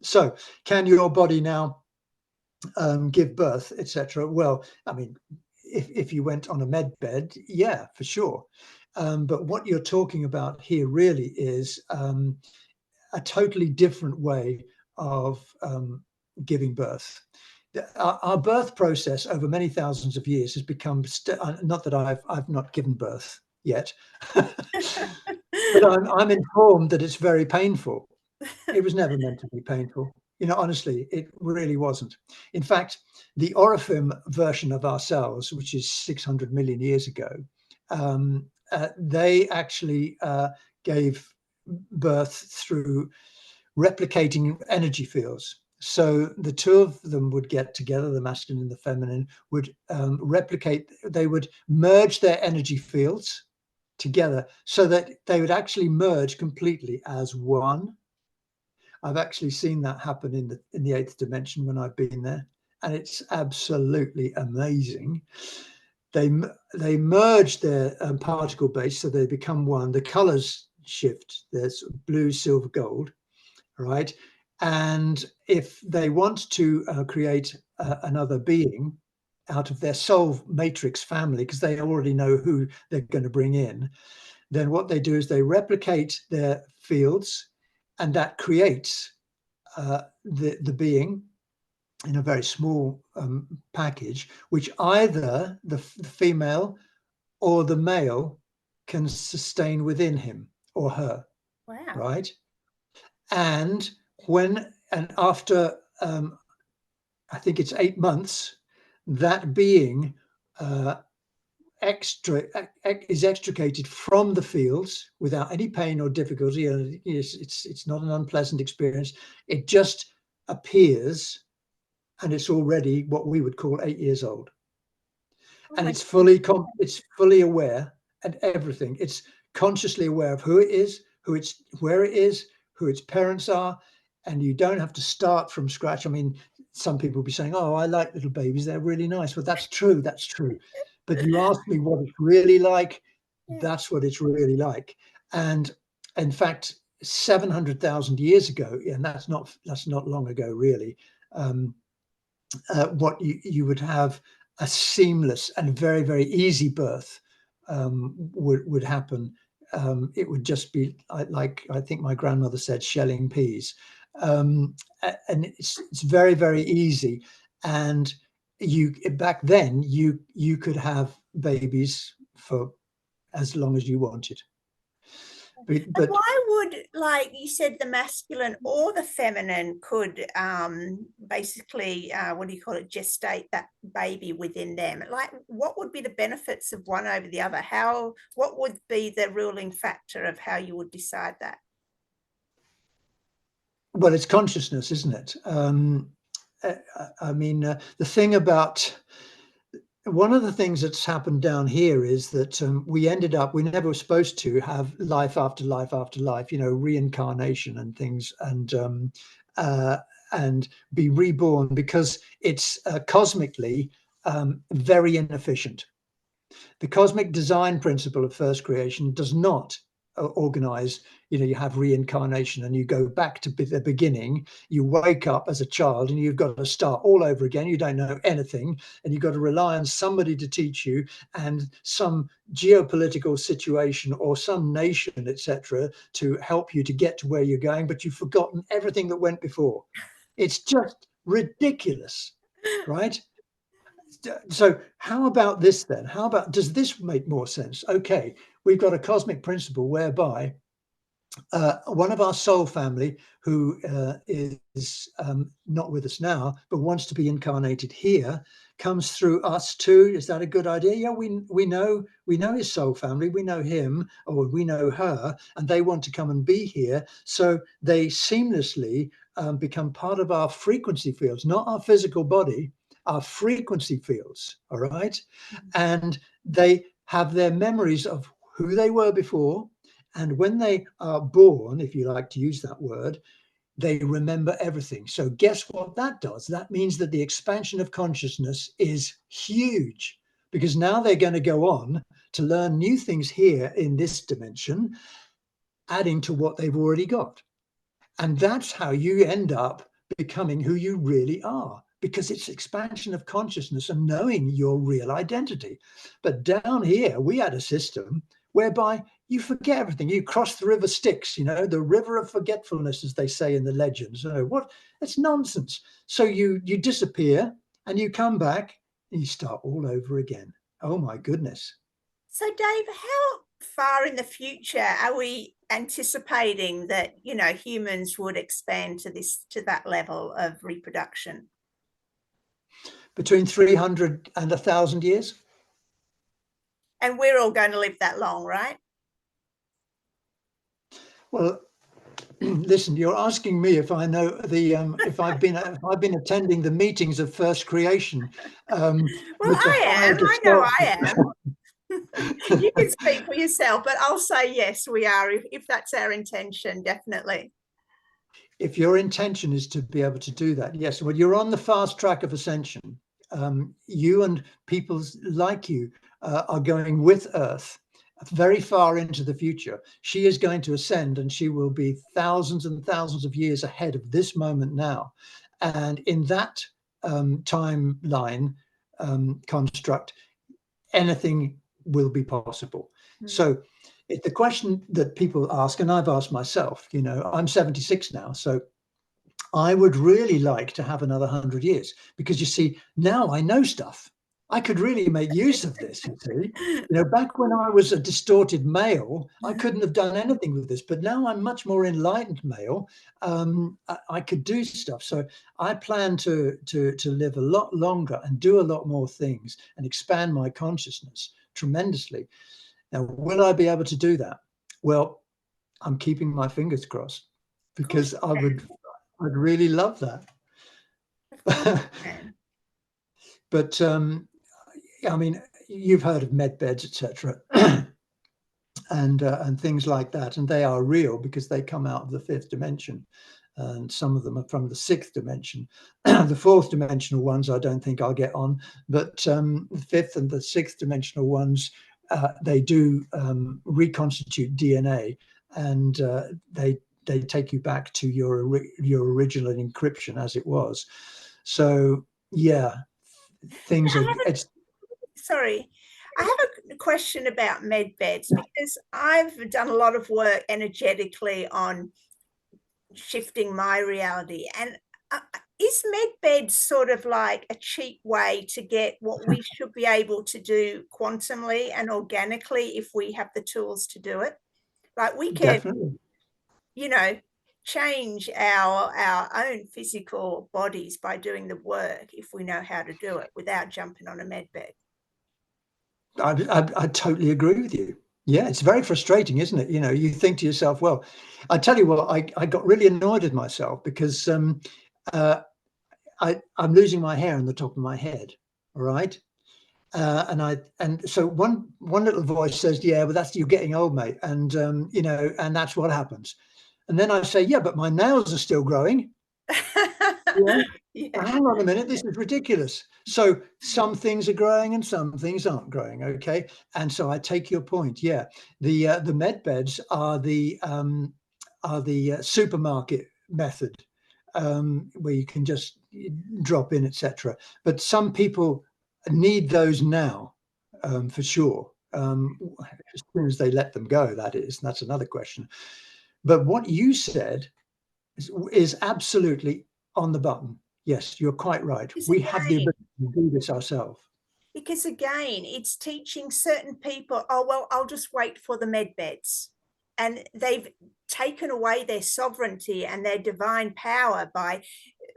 So can your body now give birth, etc.? Well, I mean, if you went on a med bed, yeah, for sure. But what you're talking about here really is a totally different way of giving birth. Our birth process over many thousands of years has become, not that I've not given birth yet, but I'm informed that it's very painful. It was never meant to be painful. Honestly, it really wasn't. In fact, the Orifim version of ourselves, which is 600 million years ago, they actually gave birth through replicating energy fields. So the two of them would get together, the masculine and the feminine, would replicate, they would merge their energy fields together so that they would actually merge completely as one. I've actually seen that happen in the eighth dimension when I've been there, and it's absolutely amazing. They merge their particle base so they become one. The colors shift. There's blue, silver, gold, right? And if they want to create another being out of their soul matrix family, because they already know who they're going to bring in, then what they do is they replicate their fields, and that creates the being in a very small package, which either the female or the male can sustain within him or her. Wow. Right? And after I think it's 8 months, that being is extricated from the fields without any pain or difficulty. And it's not an unpleasant experience. It just appears, and it's already what we would call 8 years old. And it's fully aware and everything. It's consciously aware of who it is, where it is, who its parents are, and you don't have to start from scratch. I mean, some people will be saying, "Oh, I like little babies; they're really nice." Well, that's true. But you ask me what it's really like. That's what it's really like. And in fact, 700,000 years ago, and that's not long ago, really. What you would have a seamless and very, very easy birth would happen. It would just be like I think my grandmother said, shelling peas. And it's very, very easy. And back then you could have babies for as long as you wanted. But why would, like you said, the masculine or the feminine could basically, what do you call it, gestate that baby within them? Like, what would be the benefits of one over the other? What would be the ruling factor of how you would decide that? Well, it's consciousness, isn't it? I mean, the thing about one of the things that's happened down here is that we never were supposed to have life after life after life, reincarnation and things, and be reborn, because it's cosmically very inefficient. The cosmic design principle of first creation does not organize, you have reincarnation and you go back to the beginning. You wake up as a child and you've got to start all over again. You don't know anything and you've got to rely on somebody to teach you, and some geopolitical situation or some nation, etc., to help you to get to where you're going, but you've forgotten everything that went before. It's just ridiculous, right? So how about this then? How about, does this make more sense? Okay, we've got a cosmic principle whereby one of our soul family who is not with us now, but wants to be incarnated here, comes through us too. Is that a good idea? Yeah, we know his soul family, we know him, or we know her, and they want to come and be here. So they seamlessly become part of our frequency fields, not our physical body, our frequency fields. All right. And they have their memories of who they were before. And when they are born, if you like to use that word, they remember everything. So guess what that does? That means that the expansion of consciousness is huge, because now they're going to go on to learn new things here in this dimension, adding to what they've already got. And that's how you end up becoming who you really are, because it's expansion of consciousness and knowing your real identity. But down here, we had a system whereby you forget everything. You cross the river Styx, you know, the river of forgetfulness, as they say in the legends. You know, what? It's nonsense. So you disappear and you come back and you start all over again. Oh my goodness. So Dave, how far in the future are we anticipating that, you know, humans would expand to that level of reproduction? Between 300 and 1,000 years. And we're all going to live that long, right? Well, listen, you're asking me if I know the if I've been attending the meetings of First Creation, Well, which are I hard am. to I know stop. I am. You can speak for yourself, but I'll say yes, we are, if that's our intention, definitely. If your intention is to be able to do that, yes. Well, you're on the fast track of ascension. You and people like you are going with Earth very far into the future. She is going to ascend, and she will be thousands and thousands of years ahead of this moment now. And in that timeline construct, anything will be possible. So the question that people ask, and I've asked myself, you know, I'm 76 now, so I would really like to have another 100 years, because you see, now I know stuff. I could really make use of this, you see. You know, back when I was a distorted male, I couldn't have done anything with this, but now I'm much more enlightened male. I could do stuff. So I plan to live a lot longer and do a lot more things and expand my consciousness tremendously. Now, will I be able to do that? Well, I'm keeping my fingers crossed, because I'd really love that. But I mean, you've heard of med beds, etc., and things like that, and they are real because they come out of the fifth dimension, and some of them are from the sixth dimension. The fourth dimensional ones, I don't think I'll get on, but the fifth and the sixth dimensional ones, they do reconstitute DNA, and they take you back to your original encryption as it was. So yeah, things are. Sorry, I have a question about med beds, because I've done a lot of work energetically on shifting my reality. And is med beds sort of like a cheap way to get what we should be able to do quantumly and organically if we have the tools to do it? Like we can, Definitely. you know, change our own physical bodies by doing the work if we know how to do it without jumping on a med bed. I totally agree with you. Yeah, it's very frustrating, isn't it? You know, you think to yourself, well, I tell you what, I got really annoyed with myself because I'm losing my hair on the top of my head. All right. And so one little voice says, yeah, well, that's, you're getting old, mate. And, you know, and that's what happens. And then I say, yeah, but my nails are still growing. Yeah. Yeah. Hang on a minute, this is ridiculous. So some things are growing and some things aren't growing. Okay. And so I take your point. Yeah. The med beds are the supermarket method, where you can just drop in, etc. But some people need those now, for sure. As soon as they let them go, that is, that's another question. But what you said is absolutely on the button. Yes, you're quite right. Because We have the again, ability to do this ourselves. it's teaching certain people, oh, well, I'll just wait for the med beds. And they've taken away their sovereignty and their divine power by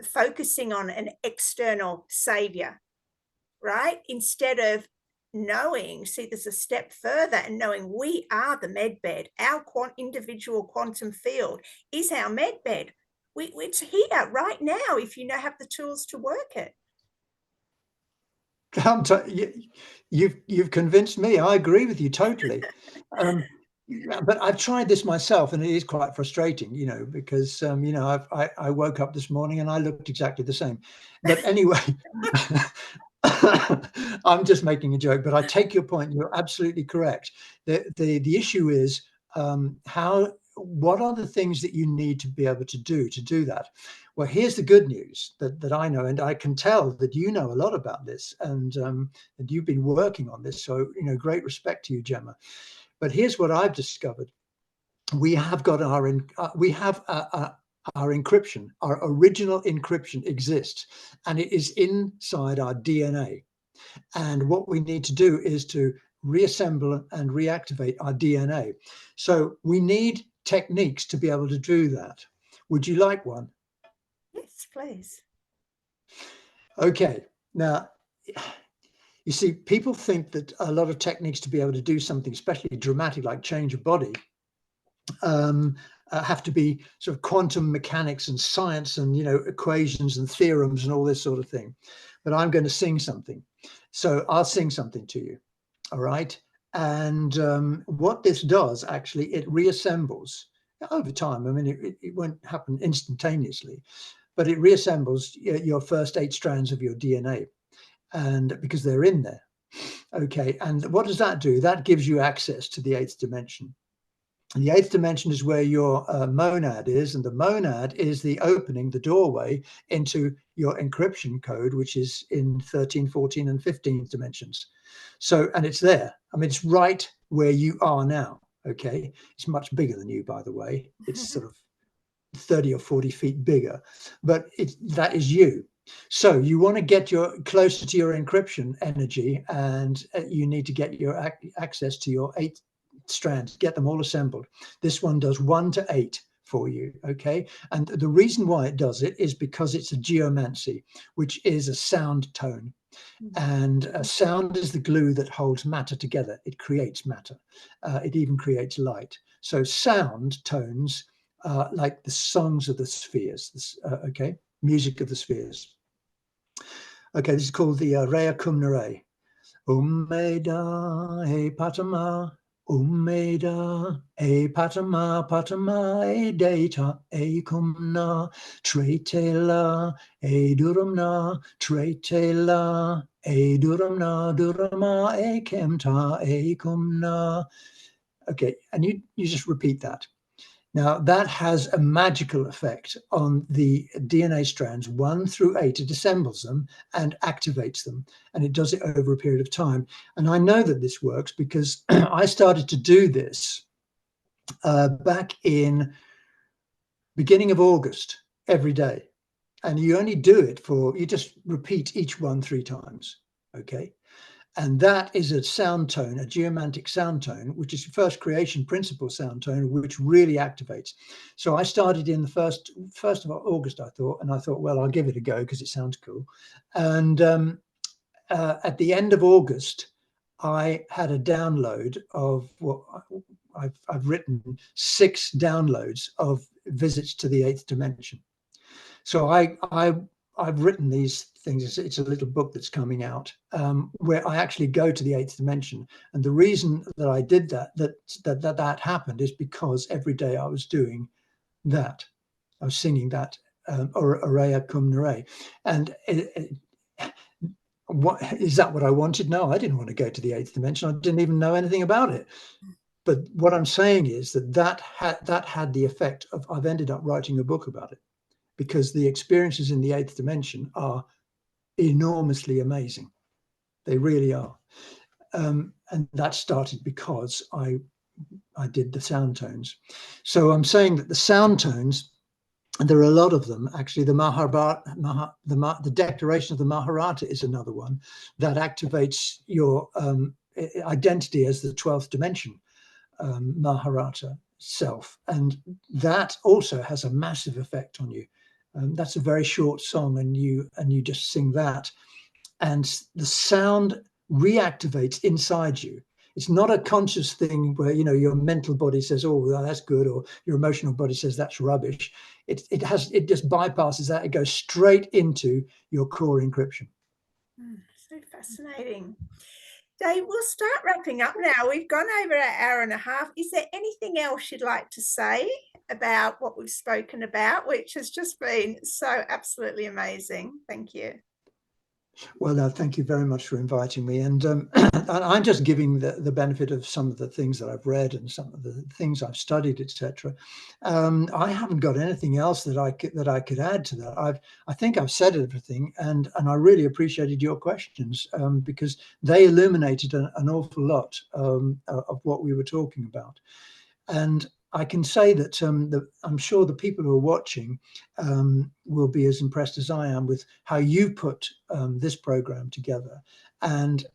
focusing on an external savior, right? Instead of knowing, see, there's a step further and knowing we are the med bed. Our individual quantum field is our med bed. It's here right now if you have the tools to work it. You've convinced me. I agree with you totally. But I've tried this myself, and it is quite frustrating, because I woke up this morning and I looked exactly the same. But anyway, I'm just making a joke. But I take your point. You're absolutely correct. The issue is what are the things that you need to be able to do that? Well, here's the good news that I know, and I can tell that you know a lot about this, and you've been working on this. So, great respect to you, Gemma. But here's what I've discovered: we have got our encryption. Our original encryption exists, and it is inside our DNA. And what we need to do is to reassemble and reactivate our DNA. So we need techniques to be able to do that. Would you like one? Yes, please. Okay. Now, you see, people think that a lot of techniques to be able to do something especially dramatic, like change a body, have to be sort of quantum mechanics and science and, equations and theorems and all this sort of thing. But I'm going to sing something. So I'll sing something to you. All right. And what this does, actually, it reassembles over time. I mean, it won't happen instantaneously, but it reassembles your first 8 strands of your DNA, and because they're in there. Okay. And what does that do? That gives you access to the 8th dimension. And the 8th dimension is where your monad is, and the monad is the opening, the doorway into your encryption code, which is in 13, 14, and 15 dimensions. So, and it's there. I mean, it's right where you are now. Okay. It's much bigger than you, by the way. It's sort of 30 or 40 feet bigger, but that is you. So you want to get closer to your encryption energy, and you need to get your access to your 8 strands, get them all assembled. This one does 1 to 8 for you. Okay. And the reason why it does it is because it's a geomancy, which is a sound tone. And a sound is the glue that holds matter together. It creates matter. It even creates light. So sound tones, like the songs of the spheres, okay, music of the spheres. Okay, this is called the Rea Cum Nere. Ummeda e patama, ummeda e patama, patama e data e cumna, tretela e durumna, tretela e durumna, durama e kemta e cumna. Okay, and you just repeat that. Now, that has a magical effect on the DNA strands 1 through 8. It assembles them and activates them, and it does it over a period of time. And I know that this works because I started to do this back in beginning of August every day. And you only do it you just repeat each one 3 times, okay? And that is a sound tone, a geomantic sound tone, which is the first creation principle sound tone, which really activates. So I started in the first of August, I thought, well, I'll give it a go because it sounds cool. And at the end of August, I had a download of what I've written 6 downloads of visits to the 8th dimension. So I've written these things. It's a little book that's coming out where I actually go to the 8th dimension. And the reason that I did that happened is because every day I was doing that. I was singing that Rea Cum Nere. And what is that what I wanted? No, I didn't want to go to the 8th dimension. I didn't even know anything about it. But what I'm saying is that had the effect of I've ended up writing a book about it, because the experiences in the 8th dimension are enormously amazing. They really are. And that started because I did the sound tones. So I'm saying that the sound tones And there are a lot of them. Actually, the Declaration of the Maharata is another one that activates your identity as the 12th dimension, Maharata self. And that also has a massive effect on you. That's a very short song, and you just sing that, and the sound reactivates inside you. It's not a conscious thing where, you know, your mental body says, oh, well, that's good, or your emotional body says that's rubbish. It just bypasses that. It goes straight into your core encryption. So fascinating. Dave, we'll start wrapping up now. We've gone over an hour and a half. Is there anything else you'd like to say about what we've spoken about, which has just been so absolutely amazing? Thank you. Well, thank you very much for inviting me. And I'm just giving the benefit of some of the things that I've read and some of the things I've studied, etc. I haven't got anything else that I could add to that. I think I've said everything, and I really appreciated your questions because they illuminated an awful lot of what we were talking about. And I can say that I'm sure the people who are watching will be as impressed as I am with how you put this program together, and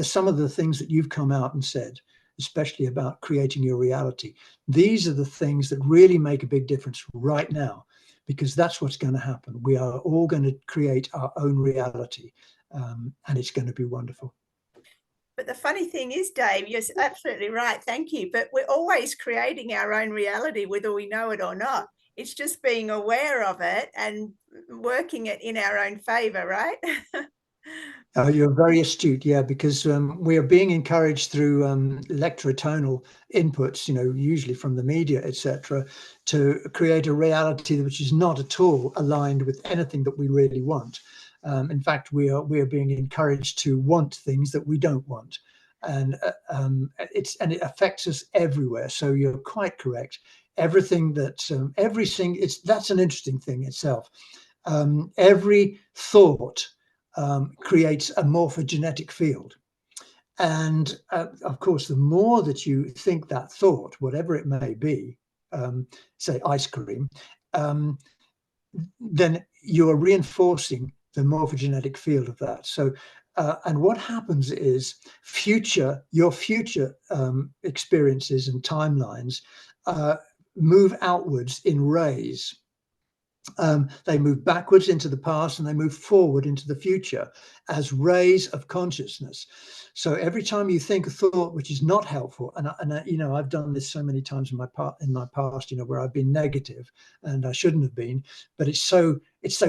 some of the things that you've come out and said, especially about creating your reality. These are the things that really make a big difference right now, because that's what's going to happen. We are all going to create our own reality, and it's going to be wonderful. But the funny thing is, Dave, you're absolutely right. Thank you. But we're always creating our own reality, whether we know it or not. It's just being aware of it and working it in our own favor, right? You're very astute, yeah, because we are being encouraged through electrotonal inputs, you know, usually from the media, etc., to create a reality which is not at all aligned with anything that we really want. In fact, we are being encouraged to want things that we don't want, and it affects us everywhere. So you're quite correct. Everything that that's an interesting thing itself. Every thought creates a morphogenetic field. And of course, the more that you think that thought, whatever it may be, say ice cream, then you are reinforcing the morphogenetic field of that. So, and what happens is your future experiences and timelines move outwards in rays. They move backwards into the past and they move forward into the future as rays of consciousness. So every time you think a thought which is not helpful, and you know, I've done this so many times in my past, you know, where I've been negative and I shouldn't have been, but it's so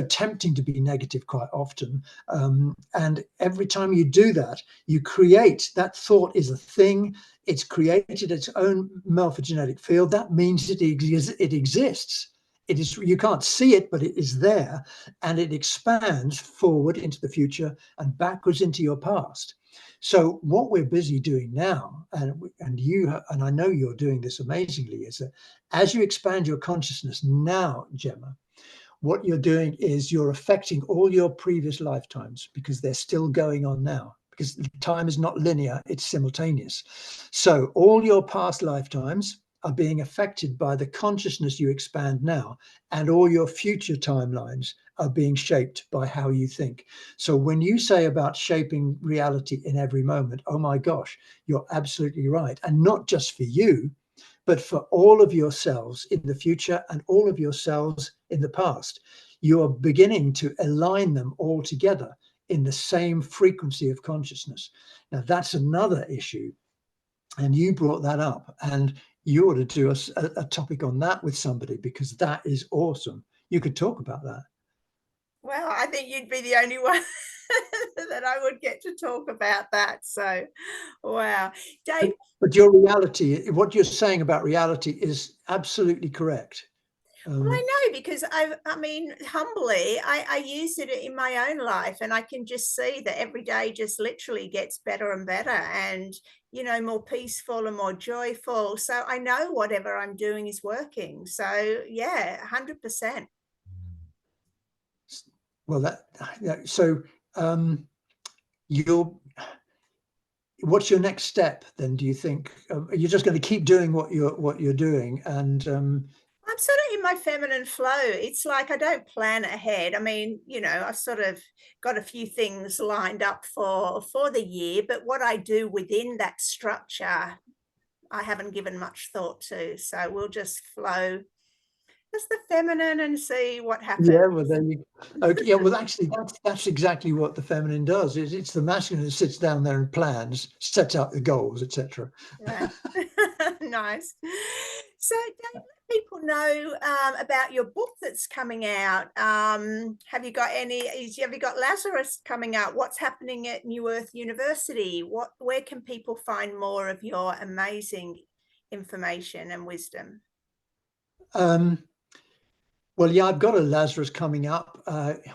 tempting to be negative quite often. And every time you do that, you create that thought is a thing. It's created its own morphogenetic field. That means it exists. It is, you can't see it, but it is there, and it expands forward into the future and backwards into your past. So what we're busy doing now, and I know you're doing this amazingly, is that as you expand your consciousness now, Gemma, what you're doing is you're affecting all your previous lifetimes, because they're still going on now, because time is not linear, it's simultaneous. So all your past lifetimes are being affected by the consciousness you expand now, and all your future timelines are being shaped by how you think. So when you say about shaping reality in every moment, oh my gosh, you're absolutely right. And not just for you, but for all of yourselves in the future and all of yourselves in the past. You are beginning to align them all together in the same frequency of consciousness. Now, that's another issue. And you brought that up, and you ought to do a topic on that with somebody, because that is awesome. You could talk about that. Well, I think you'd be the only one that I would get to talk about that. So, wow. Dave. But your reality, what you're saying about reality is absolutely correct. Well, I know, because I mean, humbly, I use it in my own life, and I can just see that every day just literally gets better and better, and, you know, more peaceful and more joyful. So I know whatever I'm doing is working. So yeah, 100%. Well, so you're, what's your next step then, do you think? You're just going to keep doing what you're doing, and I'm sort of in my feminine flow. It's like I don't plan ahead. I mean, I've sort of got a few things lined up for the year, but what I do within that structure, I haven't given much thought to. So we'll just flow as the feminine and see what happens. Yeah, well, there you okay. Yeah, well, actually, that's exactly what the feminine does. It's the masculine that sits down there and plans, sets out the goals, etc. Right. Nice. So, Dave, let people know about your book that's coming out. Have you got have you got Lazarus coming out? What's happening at New Earth University? Where can people find more of your amazing information and wisdom? Um, Well, yeah, I've got a Lazarus coming up.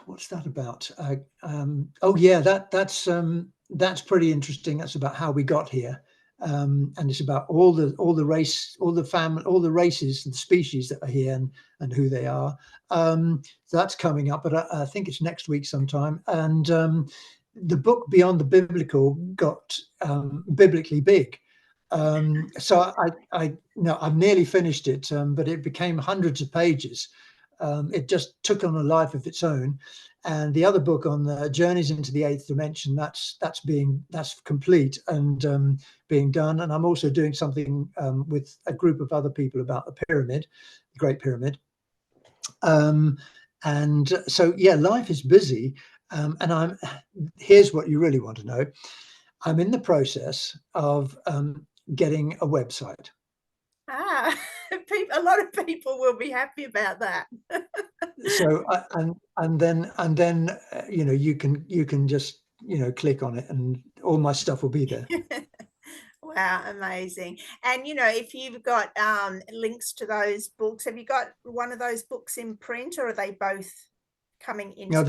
What's that about? Oh, yeah, that's pretty interesting. That's about how we got here, and it's about all the race, all the family, all the races and species that are here and who they are. So that's coming up, but I think it's next week sometime. And the book Beyond the Biblical got biblically big. So I no, I've nearly finished it, but it became hundreds of pages. It just took on a life of its own. And the other book on the journeys into the eighth dimension, that's complete and being done. And I'm also doing something with a group of other people about the pyramid, the Great Pyramid. And so, yeah, life is busy. And here's what you really want to know. I'm in the process of getting a website. Ah, a lot of people will be happy about that. So and then you can just click on it and all my stuff will be there. Wow, amazing. And if you've got links to those books, have you got one of those books in print, or are they both coming No, into?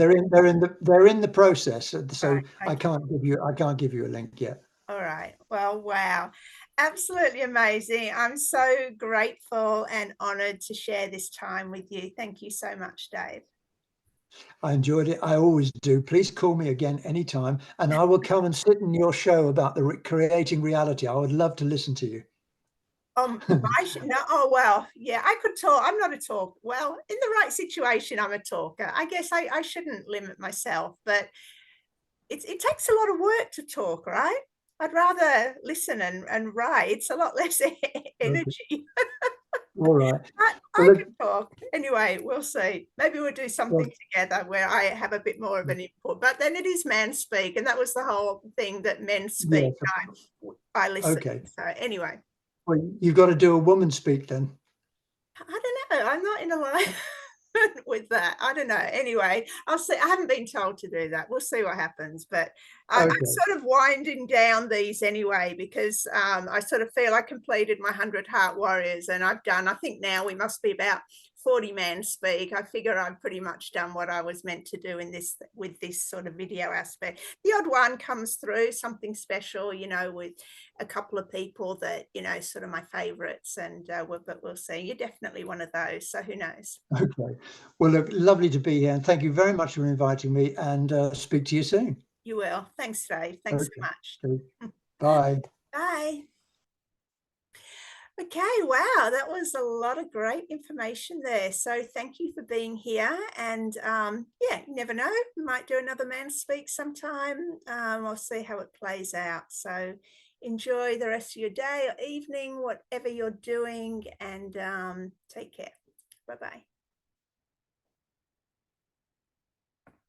they're in the process, Right, so I okay. can't give you a link yet. All right. Well, wow. Absolutely amazing. I'm so grateful and honored to share this time with you. Thank you so much, Dave. I enjoyed it. I always do. Please call me again anytime, and I will come and sit in your show about the creating reality. I would love to listen to you. I should no, oh well, yeah, I could talk. I'm not a talk. Well, in the right situation, I'm a talker. I guess I shouldn't limit myself, but it takes a lot of work to talk, right? I'd rather listen and write. It's a lot less Okay. energy. All right. I Well, can talk. Anyway, we'll see. Maybe we'll do well, something together where I have a bit more of an input. But then it is man speak, and that was the whole thing, that men speak. yes. I listen. Okay. So anyway, Well, you've got to do a woman speak then. I don't know. I'm not in alignment with that. I don't know. Anyway, I'll see. I haven't been told to do that. We'll see what happens. But I'm Okay. sort of winding down these anyway, because I sort of feel I completed my 100 Heart Warriors, and I've done, I think now we must be about 40 man speak. I figure I've pretty much done what I was meant to do in this, with this sort of video aspect. The odd one comes through, something special, with a couple of people that, sort of my favorites, and but we'll see. You're definitely one of those, so who knows? Okay. Well, look, lovely to be here, and thank you very much for inviting me. And speak to you soon. You will. Thanks, Dave. Thanks so Okay. much. Okay. Bye. Bye. Okay, wow, that was a lot of great information there. So thank you for being here. And yeah, you never know, we might do another Man Speak sometime. I'll see how it plays out. So enjoy the rest of your day or evening, whatever you're doing, and take care. Bye-bye.